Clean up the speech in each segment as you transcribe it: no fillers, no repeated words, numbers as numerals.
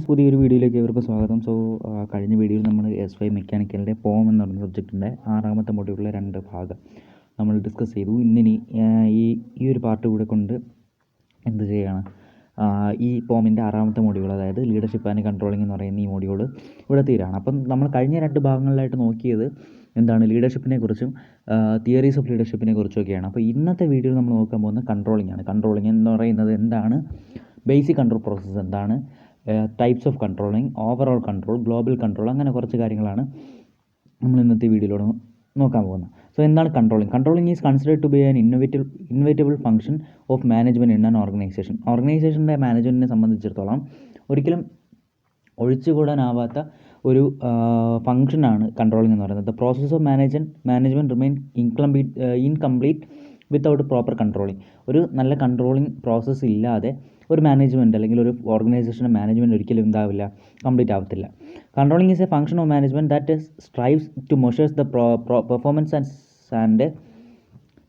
Friends, പുതിയൊരു വീഡിയോയിലേക്ക് ഇവർക്ക് സ്വാഗതം. കഴിഞ്ഞ വീഡിയോയിൽ നമ്മൾ SY മെക്കാനിക്കലിൻ്റെ പോം എന്ന് പറയുന്ന സബ്ജക്റ്റിൻ്റെ 6ാമത്തെ മൊഡ്യൂളിലെ 2 ഭാഗം നമ്മൾ ഡിസ്കസ് ചെയ്തു. ഇന്നിനി ഈ ഒരു പാർട്ട് കൂടെ കൊണ്ട് എന്ത് ചെയ്യുകയാണ്, ഈ പോമിൻ്റെ 6ാമത്തെ മൊഡ്യൂൾ, അതായത് ലീഡർഷിപ്പ് ആൻഡ് കൺട്രോളിംഗ് എന്ന് പറയുന്ന ഈ മൊഡ്യൂൾ ഇവിടെ തീരാണ്. അപ്പം നമ്മൾ കഴിഞ്ഞ 2 ഭാഗങ്ങളിലായിട്ട് നോക്കിയത് എന്താണ്, ലീഡർഷിപ്പിനെ കുറിച്ചും തിയറീസ് ഓഫ് ലീഡർഷിപ്പിനെ കുറിച്ചൊക്കെയാണ്. അപ്പോൾ ഇന്നത്തെ വീഡിയോയിൽ നമ്മൾ നോക്കാൻ പോകുന്നത് കൺട്രോളിംഗ് ആണ്. കൺട്രോളിംഗ് എന്ന് പറയുന്നത് എന്താണ്, ബേസിക് കൺട്രോൾ പ്രോസസ്സ് എന്താണ്, types of controlling, overall control, global control, അങ്ങനെ കുറച്ച് കാര്യങ്ങളാണ് നമ്മൾ ഇന്നത്തെ വീഡിയോയിലൂടെ നോക്കാൻ പോകുന്നത്. സോ എന്താണ് controlling? Controlling is considered to be an innovatable function of management in an organization. ഓർഗനൈസേഷൻ്റെ മാനേജ്മെൻറ്റിനെ സംബന്ധിച്ചിടത്തോളം ഒരിക്കലും ഒഴിച്ചുകൂടാനാവാത്ത ഒരു ഫംഗ്ഷനാണ് കൺട്രോളിംഗ് എന്ന് പറയുന്നത്. The process of management remain incomplete without proper controlling. ഒരു നല്ല കൺട്രോളിംഗ് പ്രോസസ്സ് ഇല്ലാതെ ഒരു മാനേജ്മെൻറ്റ് അല്ലെങ്കിൽ ഒരു ഓർഗനൈസേഷൻ്റെ മാനേജ്മെൻറ്റ് ഒരിക്കലും എന്താവില്ല, കംപ്ലീറ്റ് ആവത്തില്ല. Controlling is a function of management that strives to measures the performance and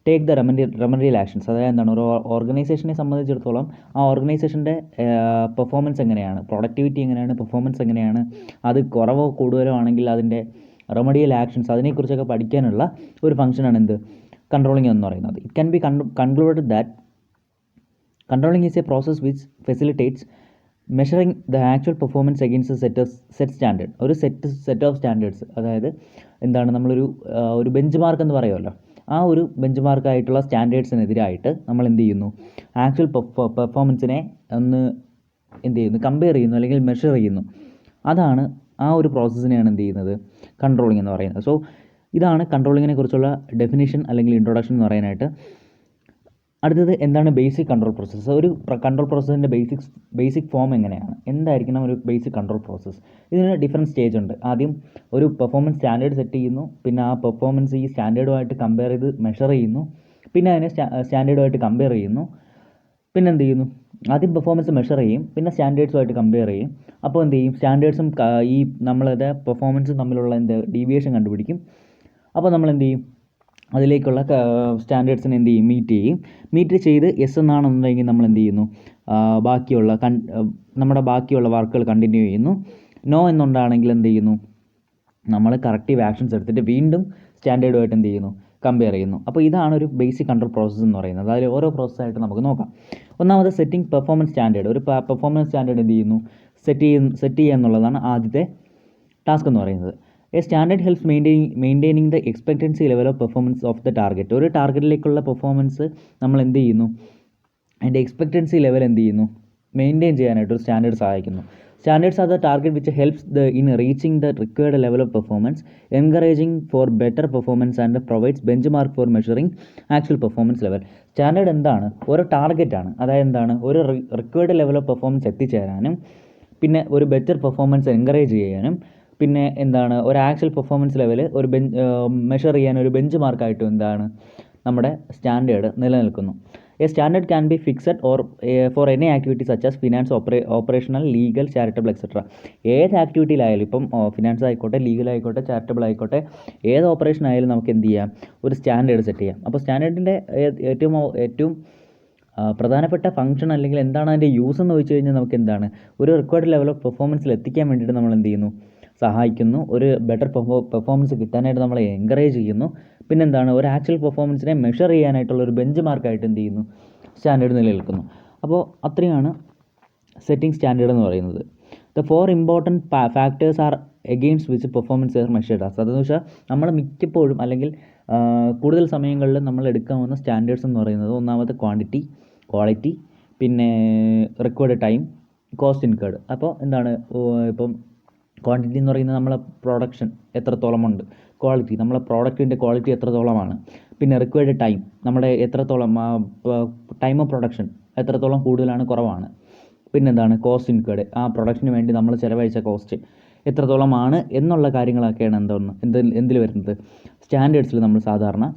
take the remedial actions. അതായത് എന്താണ്, ഒരു ഓർഗനൈസേഷനെ സംബന്ധിച്ചിടത്തോളം ആ ഓർഗനൈസേഷൻ്റെ പെർഫോമൻസ് എങ്ങനെയാണ്, പ്രൊഡക്ടിവിറ്റി എങ്ങനെയാണ്, പെർഫോമൻസ് എങ്ങനെയാണ്, അത് കുറവോ കൂടുതലോ ആണെങ്കിൽ അതിൻ്റെ റെമഡിയൽ ആക്ഷൻസ്, അതിനെക്കുറിച്ചൊക്കെ പഠിക്കാനുള്ള ഒരു ഫംഗ്ഷനാണ് എന്ത്, കൺട്രോളിംഗ് എന്ന് പറയുന്നത്. It can be concluded that controlling is a process which facilitates measuring the actual performance against a set standard. ഒരു സെറ്റ് ഓഫ് സ്റ്റാൻഡേർഡ്സ്, അതായത് എന്താണ്, നമ്മളൊരു ബെഞ്ച് മാർക്ക് എന്ന് പറയുമല്ലോ, ആ ഒരു ബെഞ്ച് മാർക്കായിട്ടുള്ള സ്റ്റാൻഡേർഡ്സിനെതിരായിട്ട് നമ്മൾ എന്ത് ചെയ്യുന്നു, ആക്ച്വൽ പെർഫോമൻസിനെ ഒന്ന് എന്ത് ചെയ്യുന്നു, കമ്പയർ ചെയ്യുന്നു അല്ലെങ്കിൽ മെഷർ ചെയ്യുന്നു. അതാണ് ആ ഒരു പ്രോസസ്സിനെയാണ് എന്ത് ചെയ്യുന്നത്, കൺട്രോളിംഗ് എന്ന് പറയുന്നത്. സോ ഇതാണ് കൺട്രോളിങ്ങിനെ കുറിച്ചുള്ള ഡെഫിനിഷൻ അല്ലെങ്കിൽ ഇൻട്രൊഡക്ഷൻ എന്ന് പറയാനായിട്ട്. അടുത്തത് എന്താണ് ബേസിക് കൺട്രോൾ പ്രോസസ്സ്. ഒരു കൺട്രോൾ പ്രോസസ്സിൻ്റെ ബേസിക് ഫോം എങ്ങനെയാണ്, എന്തായിരിക്കണം ഒരു ബേസിക് കൺട്രോൾ പ്രോസസ്സ്. ഇതിന് ഡിഫറെൻറ്റ് സ്റ്റേജ് ഉണ്ട്. ആദ്യം ഒരു പെർഫോമൻസ് സ്റ്റാൻഡേർഡ് സെറ്റ് ചെയ്യുന്നു, പിന്നെ ആ പെർഫോമൻസ് ഈ സ്റ്റാൻഡേർഡുമായിട്ട് കമ്പയർ ചെയ്ത് മെഷർ ചെയ്യുന്നു, പിന്നെ അതിനെ സ്റ്റാൻഡേർഡുമായിട്ട് കമ്പയർ ചെയ്യുന്നു, പിന്നെ എന്ത് ചെയ്യുന്നു, ആദ്യം പെർഫോമൻസ് മെഷർ ചെയ്യും, പിന്നെ സ്റ്റാൻഡേർഡ്സുമായിട്ട് കമ്പയർ ചെയ്യും. അപ്പോൾ എന്ത് ചെയ്യും, സ്റ്റാൻഡേർഡ്സും ഈ നമ്മളത് പെർഫോമൻസും തമ്മിലുള്ള ഡീവിയേഷൻ കണ്ടുപിടിക്കും. അപ്പോൾ നമ്മൾ എന്ത് ചെയ്യും, അതിലേക്കുള്ള സ്റ്റാൻഡേർഡ്സിനെ എന്ത് ചെയ്യും, മീറ്റ് ചെയ്ത് യെസ് എന്നാണെന്നുണ്ടെങ്കിൽ നമ്മൾ എന്ത് ചെയ്യുന്നു, നമ്മുടെ ബാക്കിയുള്ള വർക്കുകൾ കണ്ടിന്യൂ ചെയ്യുന്നു. നോ എന്നുണ്ടാണെങ്കിൽ എന്ത് ചെയ്യുന്നു, നമ്മൾ കറക്റ്റീവ് ആക്ഷൻസ് എടുത്തിട്ട് വീണ്ടും സ്റ്റാൻഡേർഡുമായിട്ട് എന്ത് ചെയ്യുന്നു, കമ്പയർ ചെയ്യുന്നു. അപ്പോൾ ഇതാണ് ഒരു ബേസിക് കൺട്രോൾ പ്രോസസ്സ് എന്ന് പറയുന്നത്. അതിൽ ഓരോ പ്രോസസ്സായിട്ട് നമുക്ക് നോക്കാം. ഒന്നാമത് സെറ്റിംഗ് പെർഫോമൻസ് സ്റ്റാൻഡേർഡ്. ഒരു പെർഫോമൻസ് സ്റ്റാൻഡേർഡ് എന്ത് ചെയ്യുന്നു, സെറ്റ് ചെയ്യുക എന്നുള്ളതാണ് ആദ്യത്തെ ടാസ്ക് എന്ന് പറയുന്നത്. A standard helps maintaining the expectancy level of performance of the target. ഒരു ടാർഗറ്റിലേക്കുള്ള പെർഫോമൻസ് നമ്മൾ എന്ത് ചെയ്യുന്നു, അതിൻ്റെ എക്സ്പെക്റ്റൻസി ലെവൽ എന്ത് ചെയ്യുന്നു, മെയിൻറ്റെയിൻ ചെയ്യാനായിട്ട് ഒരു സ്റ്റാൻഡേർഡ് സഹായിക്കുന്നു. Standards are the target which helps in reaching the required level of performance, encouraging four better performance and provides bench mark for measuring actual performance level. Standard എന്താണ്, ഒരു ടാർഗറ്റാണ്. അതായത് എന്താണ്, ഒരു റിക്വയർഡ് ലെവൽ ഓഫ് പെർഫോമൻസ് എത്തിച്ചേരാനും, പിന്നെ ഒരു better performance encourage ചെയ്യാനും, പിന്നെ എന്താണ്, ഒരു ആക്ച്വൽ പെർഫോമൻസ് ലെവൽ ഒരു മെഷർ ചെയ്യാൻ ഒരു ബെഞ്ച് മാർക്കായിട്ടും എന്താണ്, നമ്മുടെ സ്റ്റാൻഡേർഡ് നിലനിൽക്കുന്നു. A standard can be fixed for any activity such as finance, operational, legal, charitable etcetera. ഏത് ആക്ടിവിറ്റിയിലായാലും, ഇപ്പം ഫിനാൻസ് ആയിക്കോട്ടെ, ലീഗൽ ആയിക്കോട്ടെ, ചാരിറ്റബിൾ ആയിക്കോട്ടെ, ഏത് ഓപ്പറേഷൻ ആയാലും നമുക്ക് എന്ത് ചെയ്യാം, ഒരു സ്റ്റാൻഡേർഡ് സെറ്റ് ചെയ്യാം. അപ്പോൾ സ്റ്റാൻഡേർഡിൻ്റെ ഏറ്റവും പ്രധാനപ്പെട്ട ഫംഗ്ഷൻ അല്ലെങ്കിൽ എന്താണ് അതിൻ്റെ യൂസ് എന്ന് ചോദിച്ചു കഴിഞ്ഞാൽ നമുക്ക് എന്താണ്, ഒരു റിക്വയർഡ് ലെവൽ ഓഫ് പെർഫോമൻസിൽ എത്തിക്കാൻ വേണ്ടിയിട്ട് നമ്മൾ എന്ത് ചെയ്യുന്നു, സഹായിക്കുന്നു. ഒരു ബെറ്റർ പെർഫോമൻസ് കിട്ടാനായിട്ട് നമ്മളെ എൻകറേജ് ചെയ്യുന്നു. പിന്നെന്താണ്, ഒരു ആക്ച്വൽ പെർഫോമൻസിനെ മെഷർ ചെയ്യാനായിട്ടുള്ള ഒരു ബെഞ്ച് മാർക്കായിട്ട് എന്ത് ചെയ്യുന്നു, സ്റ്റാൻഡേർഡ് നിലനിൽക്കുന്നു. അപ്പോൾ അത്രയാണ് സെറ്റിംഗ് സ്റ്റാൻഡേർഡ് എന്ന് പറയുന്നത്. The 4 important factors R against which performance R measured as. അതെന്ന് വെച്ചാൽ നമ്മൾ മിക്കപ്പോഴും അല്ലെങ്കിൽ കൂടുതൽ സമയങ്ങളിൽ നമ്മൾ എടുക്കാവുന്ന സ്റ്റാൻഡേർഡ്സ് എന്ന് പറയുന്നത്, ഒന്നാമത്തെ ക്വാളിറ്റി, പിന്നെ റിക്വയർഡ് ടൈം, കോസ്റ്റ് ഇൻകേർഡ്. അപ്പോൾ എന്താണ്, ഇപ്പം ക്വാണ്ടിറ്റി എന്ന് പറയുന്നത് നമ്മളെ പ്രൊഡക്ഷൻ എത്രത്തോളമുണ്ട്, ക്വാളിറ്റി നമ്മളെ പ്രോഡക്റ്റിൻ്റെ ക്വാളിറ്റി എത്രത്തോളമാണ്, പിന്നെ റിക്വയർഡ് ടൈം നമ്മുടെ എത്രത്തോളം ടൈം ഓഫ് പ്രൊഡക്ഷൻ എത്രത്തോളം കൂടുതലാണ് കുറവാണ്, പിന്നെന്താണ് കോസ്റ്റ് ഇൻകേർഡ് ആ പ്രൊഡക്ഷന് വേണ്ടി നമ്മൾ ചിലവഴിച്ച കോസ്റ്റ് എത്രത്തോളമാണ് എന്നുള്ള കാര്യങ്ങളൊക്കെയാണ് എന്തിൽ വരുന്നത്, സ്റ്റാൻഡേർഡ്സിൽ നമ്മൾ സാധാരണ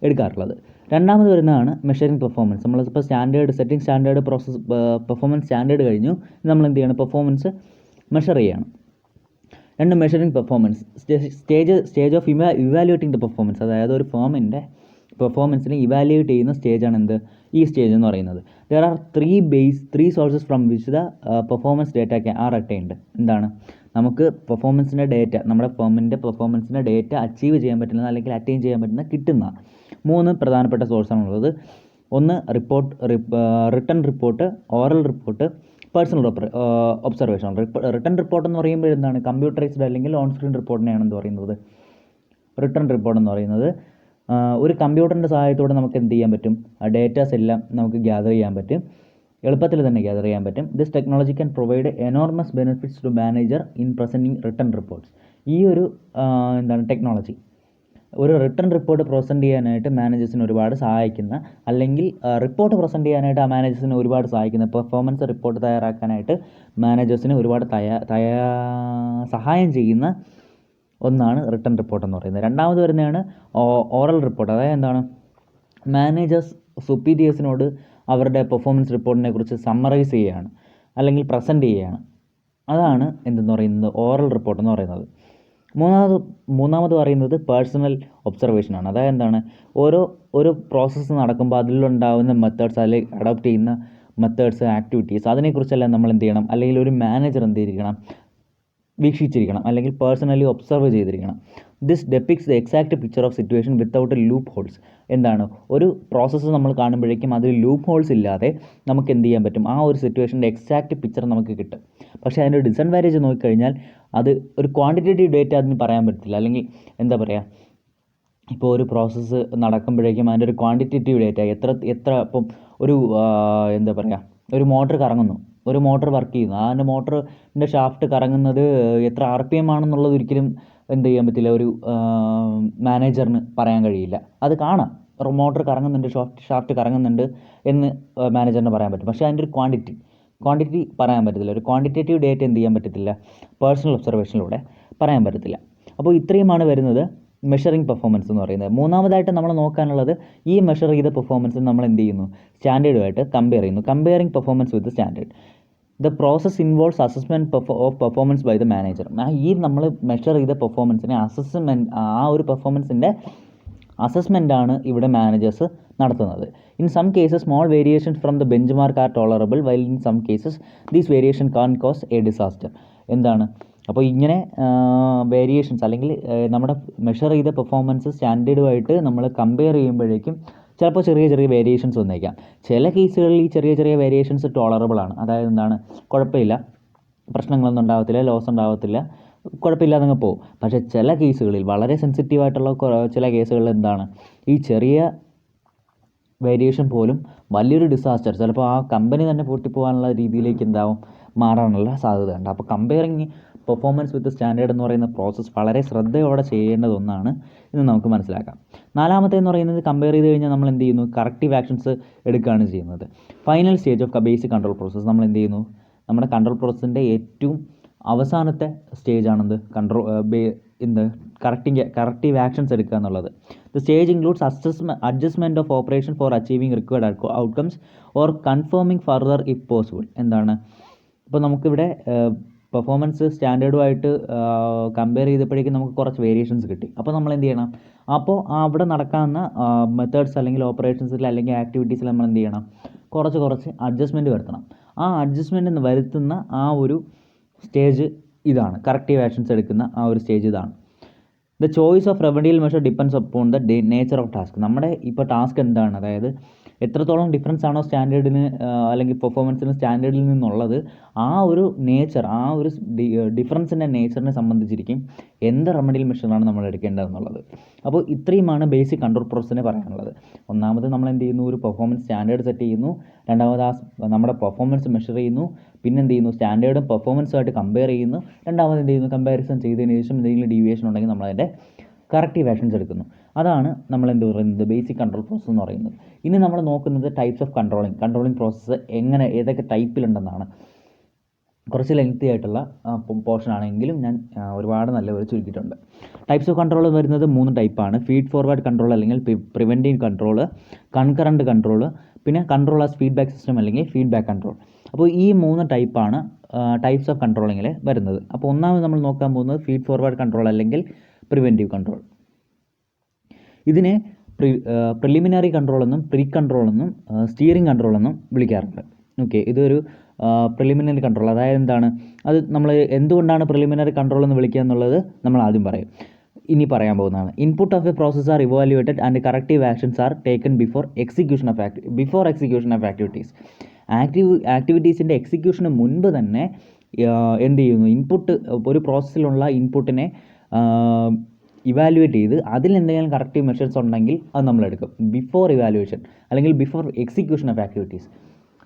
എടുക്കാറുള്ളത്. രണ്ടാമത് വരുന്നതാണ് മെഷറിംഗ് പെർഫോമൻസ്. നമ്മളിപ്പോൾ സെറ്റിംഗ് സ്റ്റാൻഡേർഡ് പെർഫോമൻസ് സ്റ്റാൻഡേർഡ് കഴിഞ്ഞു, നമ്മൾ എന്ത് ചെയ്യണം, പെർഫോമൻസ് മെഷർ ചെയ്യണം. Measuring performance stage of evaluating the performance. അതായത് ഒരു ഫേമിൻ്റെ പെർഫോമൻസിനെ ഇവാലുവേറ്റ് ചെയ്യുന്ന സ്റ്റേജാണ് എന്ത്, ഈ സ്റ്റേജ് എന്ന് പറയുന്നത്. There are three sources from which the performance data are attained. എന്താണ്, നമുക്ക് പെർഫോമൻസിൻ്റെ ഡേറ്റ, നമ്മുടെ ഫേമിൻ്റെ പെർഫോമൻസിൻ്റെ ഡേറ്റ അച്ചീവ് ചെയ്യാൻ പറ്റുന്ന അല്ലെങ്കിൽ അറ്റൈൻ ചെയ്യാൻ പറ്റുന്ന കിട്ടുന്ന 3 പ്രധാനപ്പെട്ട സോഴ്സാണുള്ളത്. ഒന്ന് written report, oral report, personal observation. Written report എന്ന് പറയുമ്പോൾ എന്താണ്, കമ്പ്യൂട്ടറൈസ്ഡ് അല്ലെങ്കിൽ ഓൺ സ്ക്രീൻ റിപ്പോർട്ടിനെയാണ് എന്ത് പറയുന്നത്, റിട്ടൺ റിപ്പോർട്ട് എന്ന് പറയുന്നത്. ഒരു കമ്പ്യൂട്ടറിൻ്റെ സഹായത്തോടെ നമുക്ക് എന്ത് ചെയ്യാൻ പറ്റും, ആ ഡേറ്റാസ് എല്ലാം നമുക്ക് ഗ്യാദർ ചെയ്യാൻ പറ്റും, എളുപ്പത്തിൽ തന്നെ ഗ്യാദർ ചെയ്യാൻ പറ്റും. This technology can provide enormous benefits to manager in presenting written reports. ഈ ഒരു ടെക്നോളജി ഒരു റിട്ടൺ റിപ്പോർട്ട് പ്രസൻറ്റ് ചെയ്യാനായിട്ട് മാനേജേഴ്സിന് ഒരുപാട് സഹായിക്കുന്ന, അല്ലെങ്കിൽ റിപ്പോർട്ട് പ്രസൻറ്റ് ചെയ്യാനായിട്ട് ആ മാനേജേഴ്സിന് ഒരുപാട് സഹായിക്കുന്ന, പെർഫോമൻസ് റിപ്പോർട്ട് തയ്യാറാക്കാനായിട്ട് മാനേജേഴ്സിന് ഒരുപാട് സഹായം ചെയ്യുന്ന ഒന്നാണ് റിട്ടൺ റിപ്പോർട്ട് എന്ന് പറയുന്നത്. രണ്ടാമത് വരുന്നതാണ് ഓറൽ റിപ്പോർട്ട്. അതായത് എന്താണ്, മാനേജേഴ്സ് സുപ്പീരിയേഴ്സിനോട് അവരുടെ പെർഫോമൻസ് റിപ്പോർട്ടിനെ കുറിച്ച് സമ്മറൈസ് ചെയ്യുകയാണ് അല്ലെങ്കിൽ പ്രസൻറ്റ് ചെയ്യുകയാണ്. അതാണ് എന്തെന്ന് പറയുന്നത്, ഓറൽ റിപ്പോർട്ട് എന്ന് പറയുന്നത്. മൂന്നാമത് പറയുന്നത് പേഴ്സണൽ ഒബ്സർവേഷനാണ്. അതായത് എന്താണ്, ഓരോ പ്രോസസ്സ് നടക്കുമ്പോൾ അതിലുണ്ടാകുന്ന മെത്തേഡ്സ്, അല്ലെങ്കിൽ അഡോപ്റ്റ് ചെയ്യുന്ന മെത്തേഡ്സ്, ആക്ടിവിറ്റീസ്, അതിനെക്കുറിച്ചെല്ലാം നമ്മൾ എന്ത് ചെയ്യണം, അല്ലെങ്കിൽ ഒരു മാനേജർ എന്ത് ചെയ്തിരിക്കണം, വീക്ഷിച്ചിരിക്കണം, അല്ലെങ്കിൽ പേഴ്സണലി ഒബ്സർവ് ചെയ്തിരിക്കണം. This depicts the exact picture of situation without loopholes. എന്താണ്, ഒരു പ്രോസസ്സ് നമ്മൾ കാണുമ്പോഴേക്കും അതിൽ ലൂപ്പ് ഹോൾസ് ഇല്ലാതെ നമുക്ക് എന്ത് ചെയ്യാൻ പറ്റും, ആ ഒരു സിറ്റുവേഷൻ്റെ എക്സാക്ട് പിക്ചർ നമുക്ക് കിട്ടും. പക്ഷേ അതിൻ്റെ ഡിസഡ്വാൻറ്റേജ് നോക്കിക്കഴിഞ്ഞാൽ അത് ഒരു ക്വാണ്ടിറ്റേറ്റീവ് ഡേറ്റ അതിന് പറയാൻ പറ്റില്ല. അല്ലെങ്കിൽ എന്താ പറയുക, ഇപ്പോൾ ഒരു പ്രോസസ്സ് നടക്കുമ്പോഴേക്കും അതിൻ്റെ ഒരു ക്വാണ്ടിറ്റേറ്റീവ് ഡേറ്റ എത്ര ഇപ്പം ഒരു എന്താ പറയുക, ഒരു മോട്ടർ കറങ്ങുന്നു, ഒരു മോട്ടർ വർക്ക് ചെയ്യുന്നു, അതിൻ്റെ മോട്ടറിൻ്റെ ഷാഫ്റ്റ് കറങ്ങുന്നത് എത്ര RPM ആണെന്നുള്ളത് ഒരിക്കലും എന്ത് ചെയ്യാൻ പറ്റില്ല, ഒരു മാനേജറിന് പറയാൻ കഴിയില്ല. അത് കാണാം, മോട്ടർ കറങ്ങുന്നുണ്ട്, ഷാഫ്റ്റ് കറങ്ങുന്നുണ്ട് എന്ന് മാനേജറിന് പറയാൻ പറ്റും. പക്ഷേ അതിൻ്റെ ഒരു ക്വാണ്ടിറ്റി പറയാൻ പറ്റത്തില്ല. ഒരു ക്വാണ്ടിറ്റേറ്റീവ് ഡേറ്റ എന്ത് ചെയ്യാൻ പറ്റത്തില്ല, പേഴ്സണൽ ഒബ്സർവേഷനിലൂടെ പറയാൻ പറ്റത്തില്ല. അപ്പോൾ ഇത്രയുമാണ് വരുന്നത് മെഷറിംഗ് പെർഫോമൻസ് എന്ന് പറയുന്നത്. മൂന്നാമതായിട്ട് നമ്മൾ നോക്കാനുള്ളത്, ഈ മെഷർ ചെയ്ത പെർഫോമൻസ് നമ്മൾ എന്ത് ചെയ്യുന്നു, സ്റ്റാൻഡേർഡുമായിട്ട് കമ്പയർ ചെയ്യുന്നു. Comparing performance with standard. The process involves assessment of performance by the manager. ഈ നമ്മൾ മെഷർ ചെയ്ത പെർഫോമൻസിനെ ആ ഒരു പെർഫോമൻസിൻ്റെ അസസ്മെൻ്റാണ് ഇവിടെ മാനേജേഴ്സ് നടത്തുന്നത്. In some cases small variations from the benchmark are tolerable, while in some cases these variation can cause a disaster. എന്താണ്, അപ്പോൾ ഇങ്ങനെ വേരിയേഷൻസ് അല്ലെങ്കിൽ നമ്മുടെ മെഷർ ചെയ്ത പെർഫോമൻസ് സ്റ്റാൻഡേർഡുമായിട്ട് നമ്മൾ കമ്പയർ ചെയ്യുമ്പോഴേക്കും ചിലപ്പോൾ ചെറിയ വേരിയേഷൻസ് വന്നേക്കാം. ചില കേസുകളിൽ ഈ ചെറിയ വേരിയേഷൻസ് ടോളറബിൾ ആണ്. അതായത് എന്താണ്, കുഴപ്പമില്ല, പ്രശ്നങ്ങളൊന്നും ഉണ്ടാകത്തില്ല, ലോസ് ഉണ്ടാകത്തില്ല, കുഴപ്പമില്ലാതങ്ങ് പോകും. പക്ഷേ ചില കേസുകളിൽ, വളരെ സെൻസിറ്റീവായിട്ടുള്ള ചില കേസുകളിൽ എന്താണ്, ഈ ചെറിയ വേരിയേഷൻ പോലും വലിയൊരു ഡിസാസ്റ്റർ, ചിലപ്പോൾ ആ കമ്പനി തന്നെ പൊട്ടിപ്പോകാനുള്ള രീതിയിലേക്ക് മാറാനുള്ള സാധ്യതയുണ്ട്. അപ്പോൾ കമ്പയറിങ് പെർഫോമൻസ് വിത്ത് സ്റ്റാൻഡേർഡ് എന്ന് പറയുന്ന പ്രോസസ്സ് വളരെ ശ്രദ്ധയോടെ ചെയ്യേണ്ടത് ഒന്നാണ് എന്ന് നമുക്ക് മനസ്സിലാക്കാം. നാലാമത്തേന്ന് പറയുന്നത്, കമ്പയർ ചെയ്ത് കഴിഞ്ഞാൽ നമ്മൾ എന്ത് ചെയ്യുന്നു, കറക്റ്റീവ് ആക്ഷൻസ് എടുക്കുകയാണ് ചെയ്യുന്നത്. Final stage of basic control process. നമ്മൾ എന്ത് ചെയ്യുന്നു, നമ്മുടെ കൺട്രോൾ പ്രോസസ്സിൻ്റെ ഏറ്റവും അവസാനത്തെ സ്റ്റേജാണെന്ത്, കറക്റ്റീവ് ആക്ഷൻസ് എടുക്കുക എന്നുള്ളത്. The stage includes adjustment of operation four achieving required outcomes or confirming further if possible. എന്താണ്, ഇപ്പോൾ നമുക്കിവിടെ പെർഫോമൻസ് സ്റ്റാൻഡേർഡുമായിട്ട് കമ്പയർ ചെയ്തപ്പോഴേക്കും നമുക്ക് കുറച്ച് വേരിയേഷൻസ് കിട്ടി. അപ്പോൾ നമ്മൾ എന്ത് ചെയ്യണം, അപ്പോൾ അവിടെ നടക്കാവുന്ന മെത്തേഡ്സ് അല്ലെങ്കിൽ ഓപ്പറേഷൻസിൽ അല്ലെങ്കിൽ ആക്ടിവിറ്റീസിൽ നമ്മൾ എന്ത് ചെയ്യണം, കുറച്ച് അഡ്ജസ്റ്റ്മെൻറ്റ് വരുത്തണം. ആ അഡ്ജസ്റ്റ്മെൻറ്റ് വരുത്തുന്ന ആ ഒരു സ്റ്റേജ് ഇതാണ്, കറക്റ്റീവ് ആക്ഷൻസ് എടുക്കുന്ന ആ ഒരു സ്റ്റേജ് ഇതാണ്. The choice of remedial measure depends upon the nature of task. നമ്മുടെ ഇപ്പോൾ ടാസ്ക് എന്താണ്, അതായത് എത്രത്തോളം ഡിഫറൻസ് ആണോ സ്റ്റാൻഡേർഡിന് അല്ലെങ്കിൽ പെർഫോമൻസിന് സ്റ്റാൻഡേർഡിൽ നിന്നുള്ളത്, ആ ഒരു നേച്ചർ, ആ ഒരു ഡിഫറൻസിൻ്റെ നേച്ചറിനെ സംബന്ധിച്ചിരിക്കും എന്ത് റെമഡിയൽ മെഷറാണ് നമ്മൾ എടുക്കേണ്ടതെന്നുള്ളത്. അപ്പോൾ ഇത്രയുമാണ് ബേസിക് കൺട്രോൾ പ്രോസസ്സിനെ പറയാനുള്ളത്. ഒന്നാമത് നമ്മൾ എന്ത് ചെയ്യുന്നു, ഒരു പെർഫോമൻസ് സ്റ്റാൻഡേർഡ് സെറ്റ് ചെയ്യുന്നു. രണ്ടാമത് നമ്മുടെ പെർഫോമൻസ് മെഷർ ചെയ്യുന്നു. പിന്നെ എന്ത് ചെയ്യുന്നു, സ്റ്റാൻഡേർഡും പെർഫോമൻസുമായിട്ട് കമ്പയർ ചെയ്യുന്നു. രണ്ടാമത് എന്ത് ചെയ്യുന്നു, കമ്പാരിസൺ ചെയ്തതിന് ശേഷം എന്തെങ്കിലും ഡീവിയേഷൻ ഉണ്ടെങ്കിൽ നമ്മളതിൻ്റെ കറക്റ്റീവ് ആക്ഷൻസ് എടുക്കുന്നു. അതാണ് നമ്മൾ എന്ത് പറയുന്നത്, ബേസിക് കൺട്രോൾ പ്രോസസ്സ് എന്ന് പറയുന്നത്. ഇനി നമ്മൾ നോക്കുന്നത് ടൈപ്സ് ഓഫ് കൺട്രോളിങ് പ്രോസസ്സ് ഏതൊക്കെ ടൈപ്പിലുണ്ടെന്നാണ്. കുറച്ച് ലെങ്തി ആയിട്ടുള്ള പോർഷൻ ആണെങ്കിലും ഞാൻ ഒരുപാട് നല്ലപോലെ ചുരുക്കിയിട്ടുണ്ട്. ടൈപ്സ് ഓഫ് കൺട്രോൾ വരുന്നത് 3 ടൈപ്പാണ്. ഫീഡ് ഫോർവേഡ് കൺട്രോൾ അല്ലെങ്കിൽ പ്രിവെൻറ്റീവ് കൺട്രോൾ, കൺകറൻറ്റ് കൺട്രോൾ, പിന്നെ കൺട്രോൾ ആസ് ഫീഡ്ബാക്ക് സിസ്റ്റം അല്ലെങ്കിൽ ഫീഡ്ബാക്ക് കൺട്രോൾ. അപ്പോൾ ഈ 3 ടൈപ്പാണ് ടൈപ്സ് ഓഫ് കൺട്രോളിങ്ങിൽ വരുന്നത്. അപ്പോൾ ഒന്നാമത് നമ്മൾ നോക്കാൻ പോകുന്നത് ഫീഡ് ഫോർവേഡ് കൺട്രോൾ അല്ലെങ്കിൽ പ്രിവെൻറ്റീവ് കൺട്രോൾ. ഇതിനെ പ്രിലിമിനറി കൺട്രോൾ എന്നും പ്രീ കൺട്രോൾ എന്നും സ്റ്റിയറിംഗ് കൺട്രോൾ എന്നും വിളിക്കാറുണ്ട്. ഓക്കെ, ഇതൊരു പ്രിലിമിനറി കൺട്രോൾ, അതായത് എന്താണ് അത് നമ്മൾ എന്തുകൊണ്ടാണ് പ്രിലിമിനറി കൺട്രോൾ എന്ന് വിളിക്കുക എന്നുള്ളത് നമ്മൾ ആദ്യം പറയും. ഇനി പറയാൻ പോകുന്നതാണ്. Input of a process are evaluated and corrective actions are taken before execution of activities. ആക്ടിവിറ്റീസിൻ്റെ എക്സിക്യൂഷന് മുൻപ് തന്നെ എന്ത് ചെയ്യുന്നു, ഇൻപുട്ട് ഒരു പ്രോസസ്സിലുള്ള ഇൻപുട്ടിനെ ഇവാലുവേറ്റ് ചെയ്ത് അതിൽ എന്തെങ്കിലും കറക്റ്റീവ് മെഷേഴ്സ് ഉണ്ടെങ്കിൽ അത് നമ്മളെടുക്കും. ബിഫോർ ഇവാലുവേഷൻ അല്ലെങ്കിൽ ബിഫോർ എക്സിക്യൂഷൻ ഓഫ് ആക്ടിവിറ്റീസ്.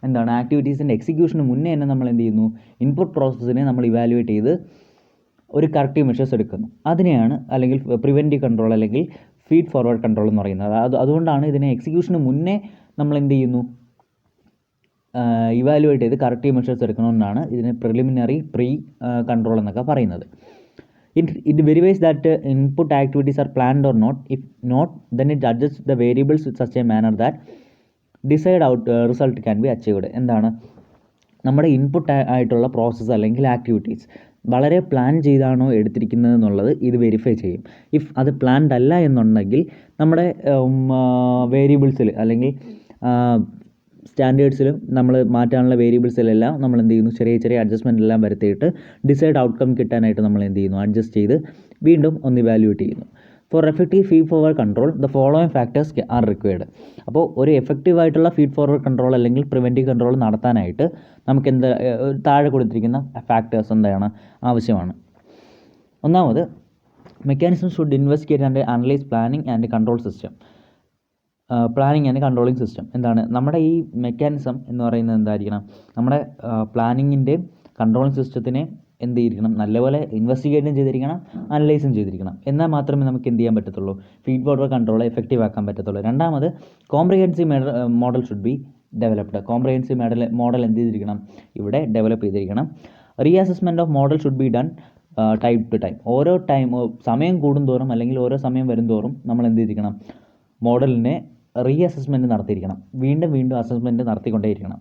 എന്താണ്, ആക്ടിവിറ്റീസിൻ്റെ എക്സിക്യൂഷന് മുന്നേ തന്നെ നമ്മൾ എന്ത് ചെയ്യുന്നു, ഇൻപുട്ട് പ്രോസസ്സിനെ നമ്മൾ ഇവാലുവേറ്റ് ചെയ്ത് ഒരു കറക്റ്റീവ് മെഷേഴ്സ് എടുക്കുന്നു. അതിനെയാണ് അല്ലെങ്കിൽ പ്രിവെൻറ്റീവ് കൺട്രോൾ അല്ലെങ്കിൽ ഫീഡ് ഫോർവേഡ് കൺട്രോൾ എന്ന് പറയുന്നത്. അതുകൊണ്ടാണ് ഇതിനെ എക്സിക്യൂഷന് മുന്നേ നമ്മൾ എന്ത് ചെയ്യുന്നു, ഇവാലുവേറ്റ് ചെയ്ത് കറക്റ്റീവ് മെഷേഴ്സ് എടുക്കണമെന്നാണ് ഇതിനെ പ്രിലിമിനറി പ്രീ കൺട്രോൾ എന്നൊക്കെ പറയുന്നത്. It verifies that input activities are planned or not. If not, then it adjusts the variables with such a manner that desired result can be achieved. എന്താണ്, നമ്മുടെ input ആയിട്ടുള്ള process അല്ലെങ്കിൽ activities വളരെ plan ചെയ്താണോ എടുത്തിരിക്കുന്നത് എന്നുള്ളത് ഇത് വെരിഫൈ ചെയ്യും. If അത് പ്ലാൻഡ് അല്ല എന്നുണ്ടെങ്കിൽ നമ്മുടെ വേരിയബിൾസിൽ അല്ലെങ്കിൽ സ്റ്റാൻഡേർഡ്സിലും നമ്മൾ മാറ്റാനുള്ള വേരിയബിൾസിലെല്ലാം നമ്മൾ എന്ത് ചെയ്യുന്നു, ചെറിയ ചെറിയ അഡ്ജസ്റ്റ്മെൻ്റ് എല്ലാം വരുത്തിയിട്ട് ഡിസൈഡ് ഔട്ട്കം കിട്ടാനായിട്ട് നമ്മൾ എന്ത് ചെയ്യുന്നു, അഡ്ജസ്റ്റ് ചെയ്ത് വീണ്ടും ഒന്ന് ഇവാലുവേറ്റ് ചെയ്യുന്നു. For effective feed forward control the following factors are required. അപ്പോൾ ഒരു എഫക്റ്റീവായിട്ടുള്ള ഫീഡ് ഫോർവേഡ് കൺട്രോൾ അല്ലെങ്കിൽ പ്രിവെൻറ്റീവ് കൺട്രോൾ നടത്താനായിട്ട് നമുക്ക് താഴെ കൊടുത്തിരിക്കുന്ന ഫാക്ടേഴ്സ് എന്താണ് ആവശ്യമാണ്. ഒന്നാമത്, mechanism should investigate and analyse planning and control system. Planning and controlling system എന്താണ്, നമ്മുടെ ഈ മെക്കാനിസം എന്ന് പറയുന്നത് എന്തായിരിക്കണം, നമ്മുടെ പ്ലാനിങ്ങിൻ്റെയും കൺട്രോളിങ് സിസ്റ്റത്തിനെ എന്ത് ചെയ്തിരിക്കണം, നല്ലപോലെ ഇൻവെസ്റ്റിഗേറ്റും ചെയ്തിരിക്കണം, അനലൈസും ചെയ്തിരിക്കണം. എന്നാൽ മാത്രമേ നമുക്ക് എന്ത് ചെയ്യാൻ പറ്റത്തുള്ളൂ, ഫീഡ് ഫോർവേഡ് കൺട്രോൾ എഫക്റ്റീവ് ആക്കാൻ പറ്റത്തുള്ളൂ. രണ്ടാമത്, comprehensive model should be developed. Comprehensive model എന്ത് ചെയ്തിരിക്കണം, ഇവിടെ ഡെവലപ്പ് ചെയ്തിരിക്കണം. Reassessment of model should be done time to time. ഓരോ സമയം കൂടുന്തോറും അല്ലെങ്കിൽ ഓരോ സമയം വരുംതോറും നമ്മൾ എന്ത് ചെയ്തിരിക്കണം, മോഡലിനെ റീഅസസ്മെൻറ്റ് നടത്തിയിരിക്കണം, വീണ്ടും അസസ്മെൻറ്റ് നടത്തിക്കൊണ്ടേയിരിക്കണം.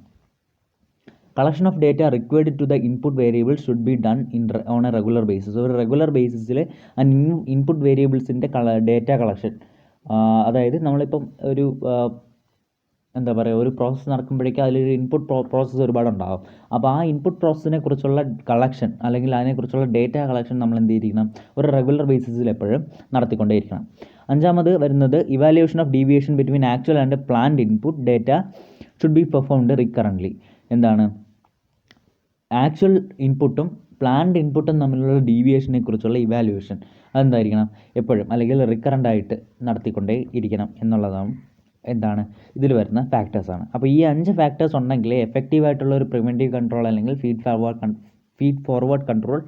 Collection of data required to the input variable should be done on a regular basis. ഒരു റെഗുലർ ബേസിസിൽ ഇൻപുട്ട് വേരിയബിൾസിൻ്റെ ഡേറ്റ കളക്ഷൻ, അതായത് നമ്മളിപ്പം ഒരു എന്താ പറയുക, ഒരു പ്രോസസ്സ് നടക്കുമ്പോഴേക്കും അതിലൊരു ഇൻപുട്ട് പ്രോസസ്സ് ഒരുപാടുണ്ടാകും. അപ്പോൾ ആ ഇൻപുട്ട് പ്രോസസ്സിനെ കുറിച്ചുള്ള കളക്ഷൻ അല്ലെങ്കിൽ അതിനെക്കുറിച്ചുള്ള ഡേറ്റ കളക്ഷൻ നമ്മൾ എന്ത് ചെയ്തിരിക്കണം, ഒരു റെഗുലർ ബേസിസിൽ എപ്പോഴും നടത്തിക്കൊണ്ടേയിരിക്കണം. അഞ്ചാമത് വരുന്നത്, evaluation of deviation between actual and planned input data should be performed recurrently. എന്താണ്, ആക്ച്വൽ ഇൻപുട്ടും പ്ലാൻഡ് ഇൻപുട്ടും തമ്മിലുള്ള ഡീവിയേഷനെ കുറിച്ചുള്ള ഇവാലുവേഷൻ അതെന്തായിരിക്കണം, എപ്പോഴും അല്ലെങ്കിൽ റിക്കറൻ്റായിട്ട് നടത്തിക്കൊണ്ടേ ഇരിക്കണം എന്നുള്ളതാണ് എന്താണ് ഇതിൽ വരുന്ന ഫാക്ടേഴ്സാണ്. അപ്പോൾ ഈ 5 ഫാക്ടേഴ്സ് ഉണ്ടെങ്കിൽ എഫക്റ്റീവായിട്ടുള്ള ഒരു പ്രിവെൻറ്റീവ് കൺട്രോൾ അല്ലെങ്കിൽ ഫീഡ് ഫോർവേഡ് കൺട്രോൾ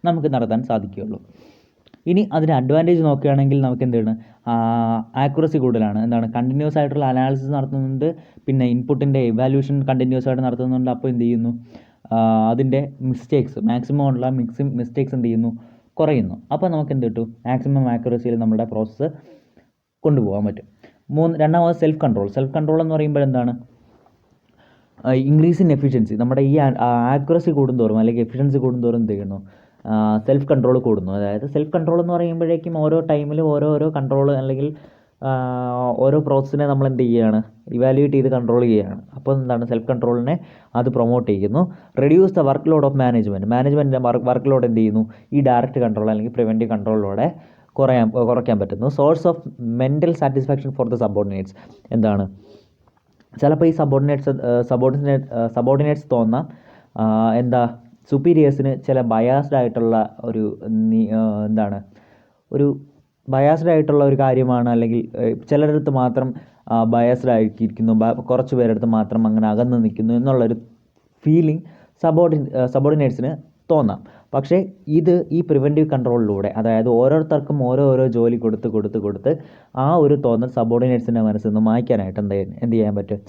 നമുക്ക് നടത്താൻ സാധിക്കുകയുള്ളൂ. ഇനി അതിന് അഡ്വാൻറ്റേജ് നോക്കുകയാണെങ്കിൽ നമുക്ക് എന്താണ്, ആക്യുറസി കൂടുതലാണ്. എന്താണ്, കണ്ടിന്യൂസ് ആയിട്ടുള്ള അനാലിസിസ് നടത്തുന്നുണ്ട്, പിന്നെ ഇൻപുട്ടിൻ്റെ ഇവാലുവേഷൻ കണ്ടിന്യൂസ് ആയിട്ട് നടത്തുന്നുണ്ട്. അപ്പോൾ എന്ത് ചെയ്യുന്നു, അതിൻ്റെ മാക്സിമം ഉള്ള മിസ്റ്റേക്സ് എന്ത് ചെയ്യുന്നു, കുറയുന്നു. അപ്പോൾ നമുക്ക് എന്ത് കിട്ടും, മാക്സിമം ആക്യുറസിയിൽ നമ്മുടെ പ്രോസസ്സ് കൊണ്ടുപോകാൻ പറ്റും. രണ്ടാമത്, സെൽഫ് കൺട്രോൾ എന്ന് പറയുമ്പോൾ എന്താണ്, ഇൻക്രീസ് ഇൻ എഫിഷ്യൻസി. നമ്മുടെ ഈ ആക്യുറസി കൂടുന്തോറും അല്ലെങ്കിൽ എഫിഷ്യൻസി കൂടുന്തോറും എന്ത് ചെയ്യുന്നു, സെൽഫ് കൺട്രോൾ കൂടുന്നു. അതായത് സെൽഫ് കൺട്രോൾ എന്ന് പറയുമ്പോഴേക്കും ഓരോ ടൈമിലും ഓരോ കൺട്രോൾ അല്ലെങ്കിൽ ഓരോ പ്രോസസ്സിനെ നമ്മൾ എന്ത് ചെയ്യുകയാണ്, ഇവാലുവേറ്റ് ചെയ്ത് കൺട്രോൾ ചെയ്യുകയാണ്. അപ്പോൾ എന്താണ്, സെൽഫ് കൺട്രോളിനെ അത് പ്രൊമോട്ട് ചെയ്യുന്നു. Reduce the work load of മാനേജ്മെൻറ്റിൻ്റെ വർക്ക് ലോഡ് എന്ത് ചെയ്യുന്നു, ഈ ഡയറക്റ്റ് കൺട്രോൾ അല്ലെങ്കിൽ പ്രിവെൻറ്റീവ് കൺട്രോളിലൂടെ കുറയ്ക്കാൻ പറ്റുന്നു. Source of mental satisfaction for the subordinates. എന്താണ്, ചിലപ്പോൾ ഈ സബോർഡിനേറ്റ്സ് തോന്നാം എന്താ, സുപ്പീരിയേഴ്സിന് ചില ബയാസ്ഡ് ആയിട്ടുള്ള ഒരു കാര്യമാണ്, അല്ലെങ്കിൽ ചിലരുടെ അടുത്ത് മാത്രം ബയാസ്ഡ് ആയിരിക്കുന്നു, കുറച്ച് പേരുടെ അടുത്ത് മാത്രം അങ്ങനെ അകന്ന് നിൽക്കുന്നു എന്നുള്ളൊരു ഫീലിംഗ് സബോർഡിനേറ്റ്സിന് തോന്നാം. പക്ഷേ ഈ പ്രിവെൻറ്റീവ് കൺട്രോളിലൂടെ, അതായത് ഓരോരുത്തർക്കും ഓരോ ജോലി കൊടുത്ത് ആ ഒരു തോന്നൽ സബോർഡിനേറ്റ്സിൻ്റെ മനസ്സിൽ നിന്ന് മായ്ക്കാനായിട്ട് എന്ത് ചെയ്യാൻ പറ്റും,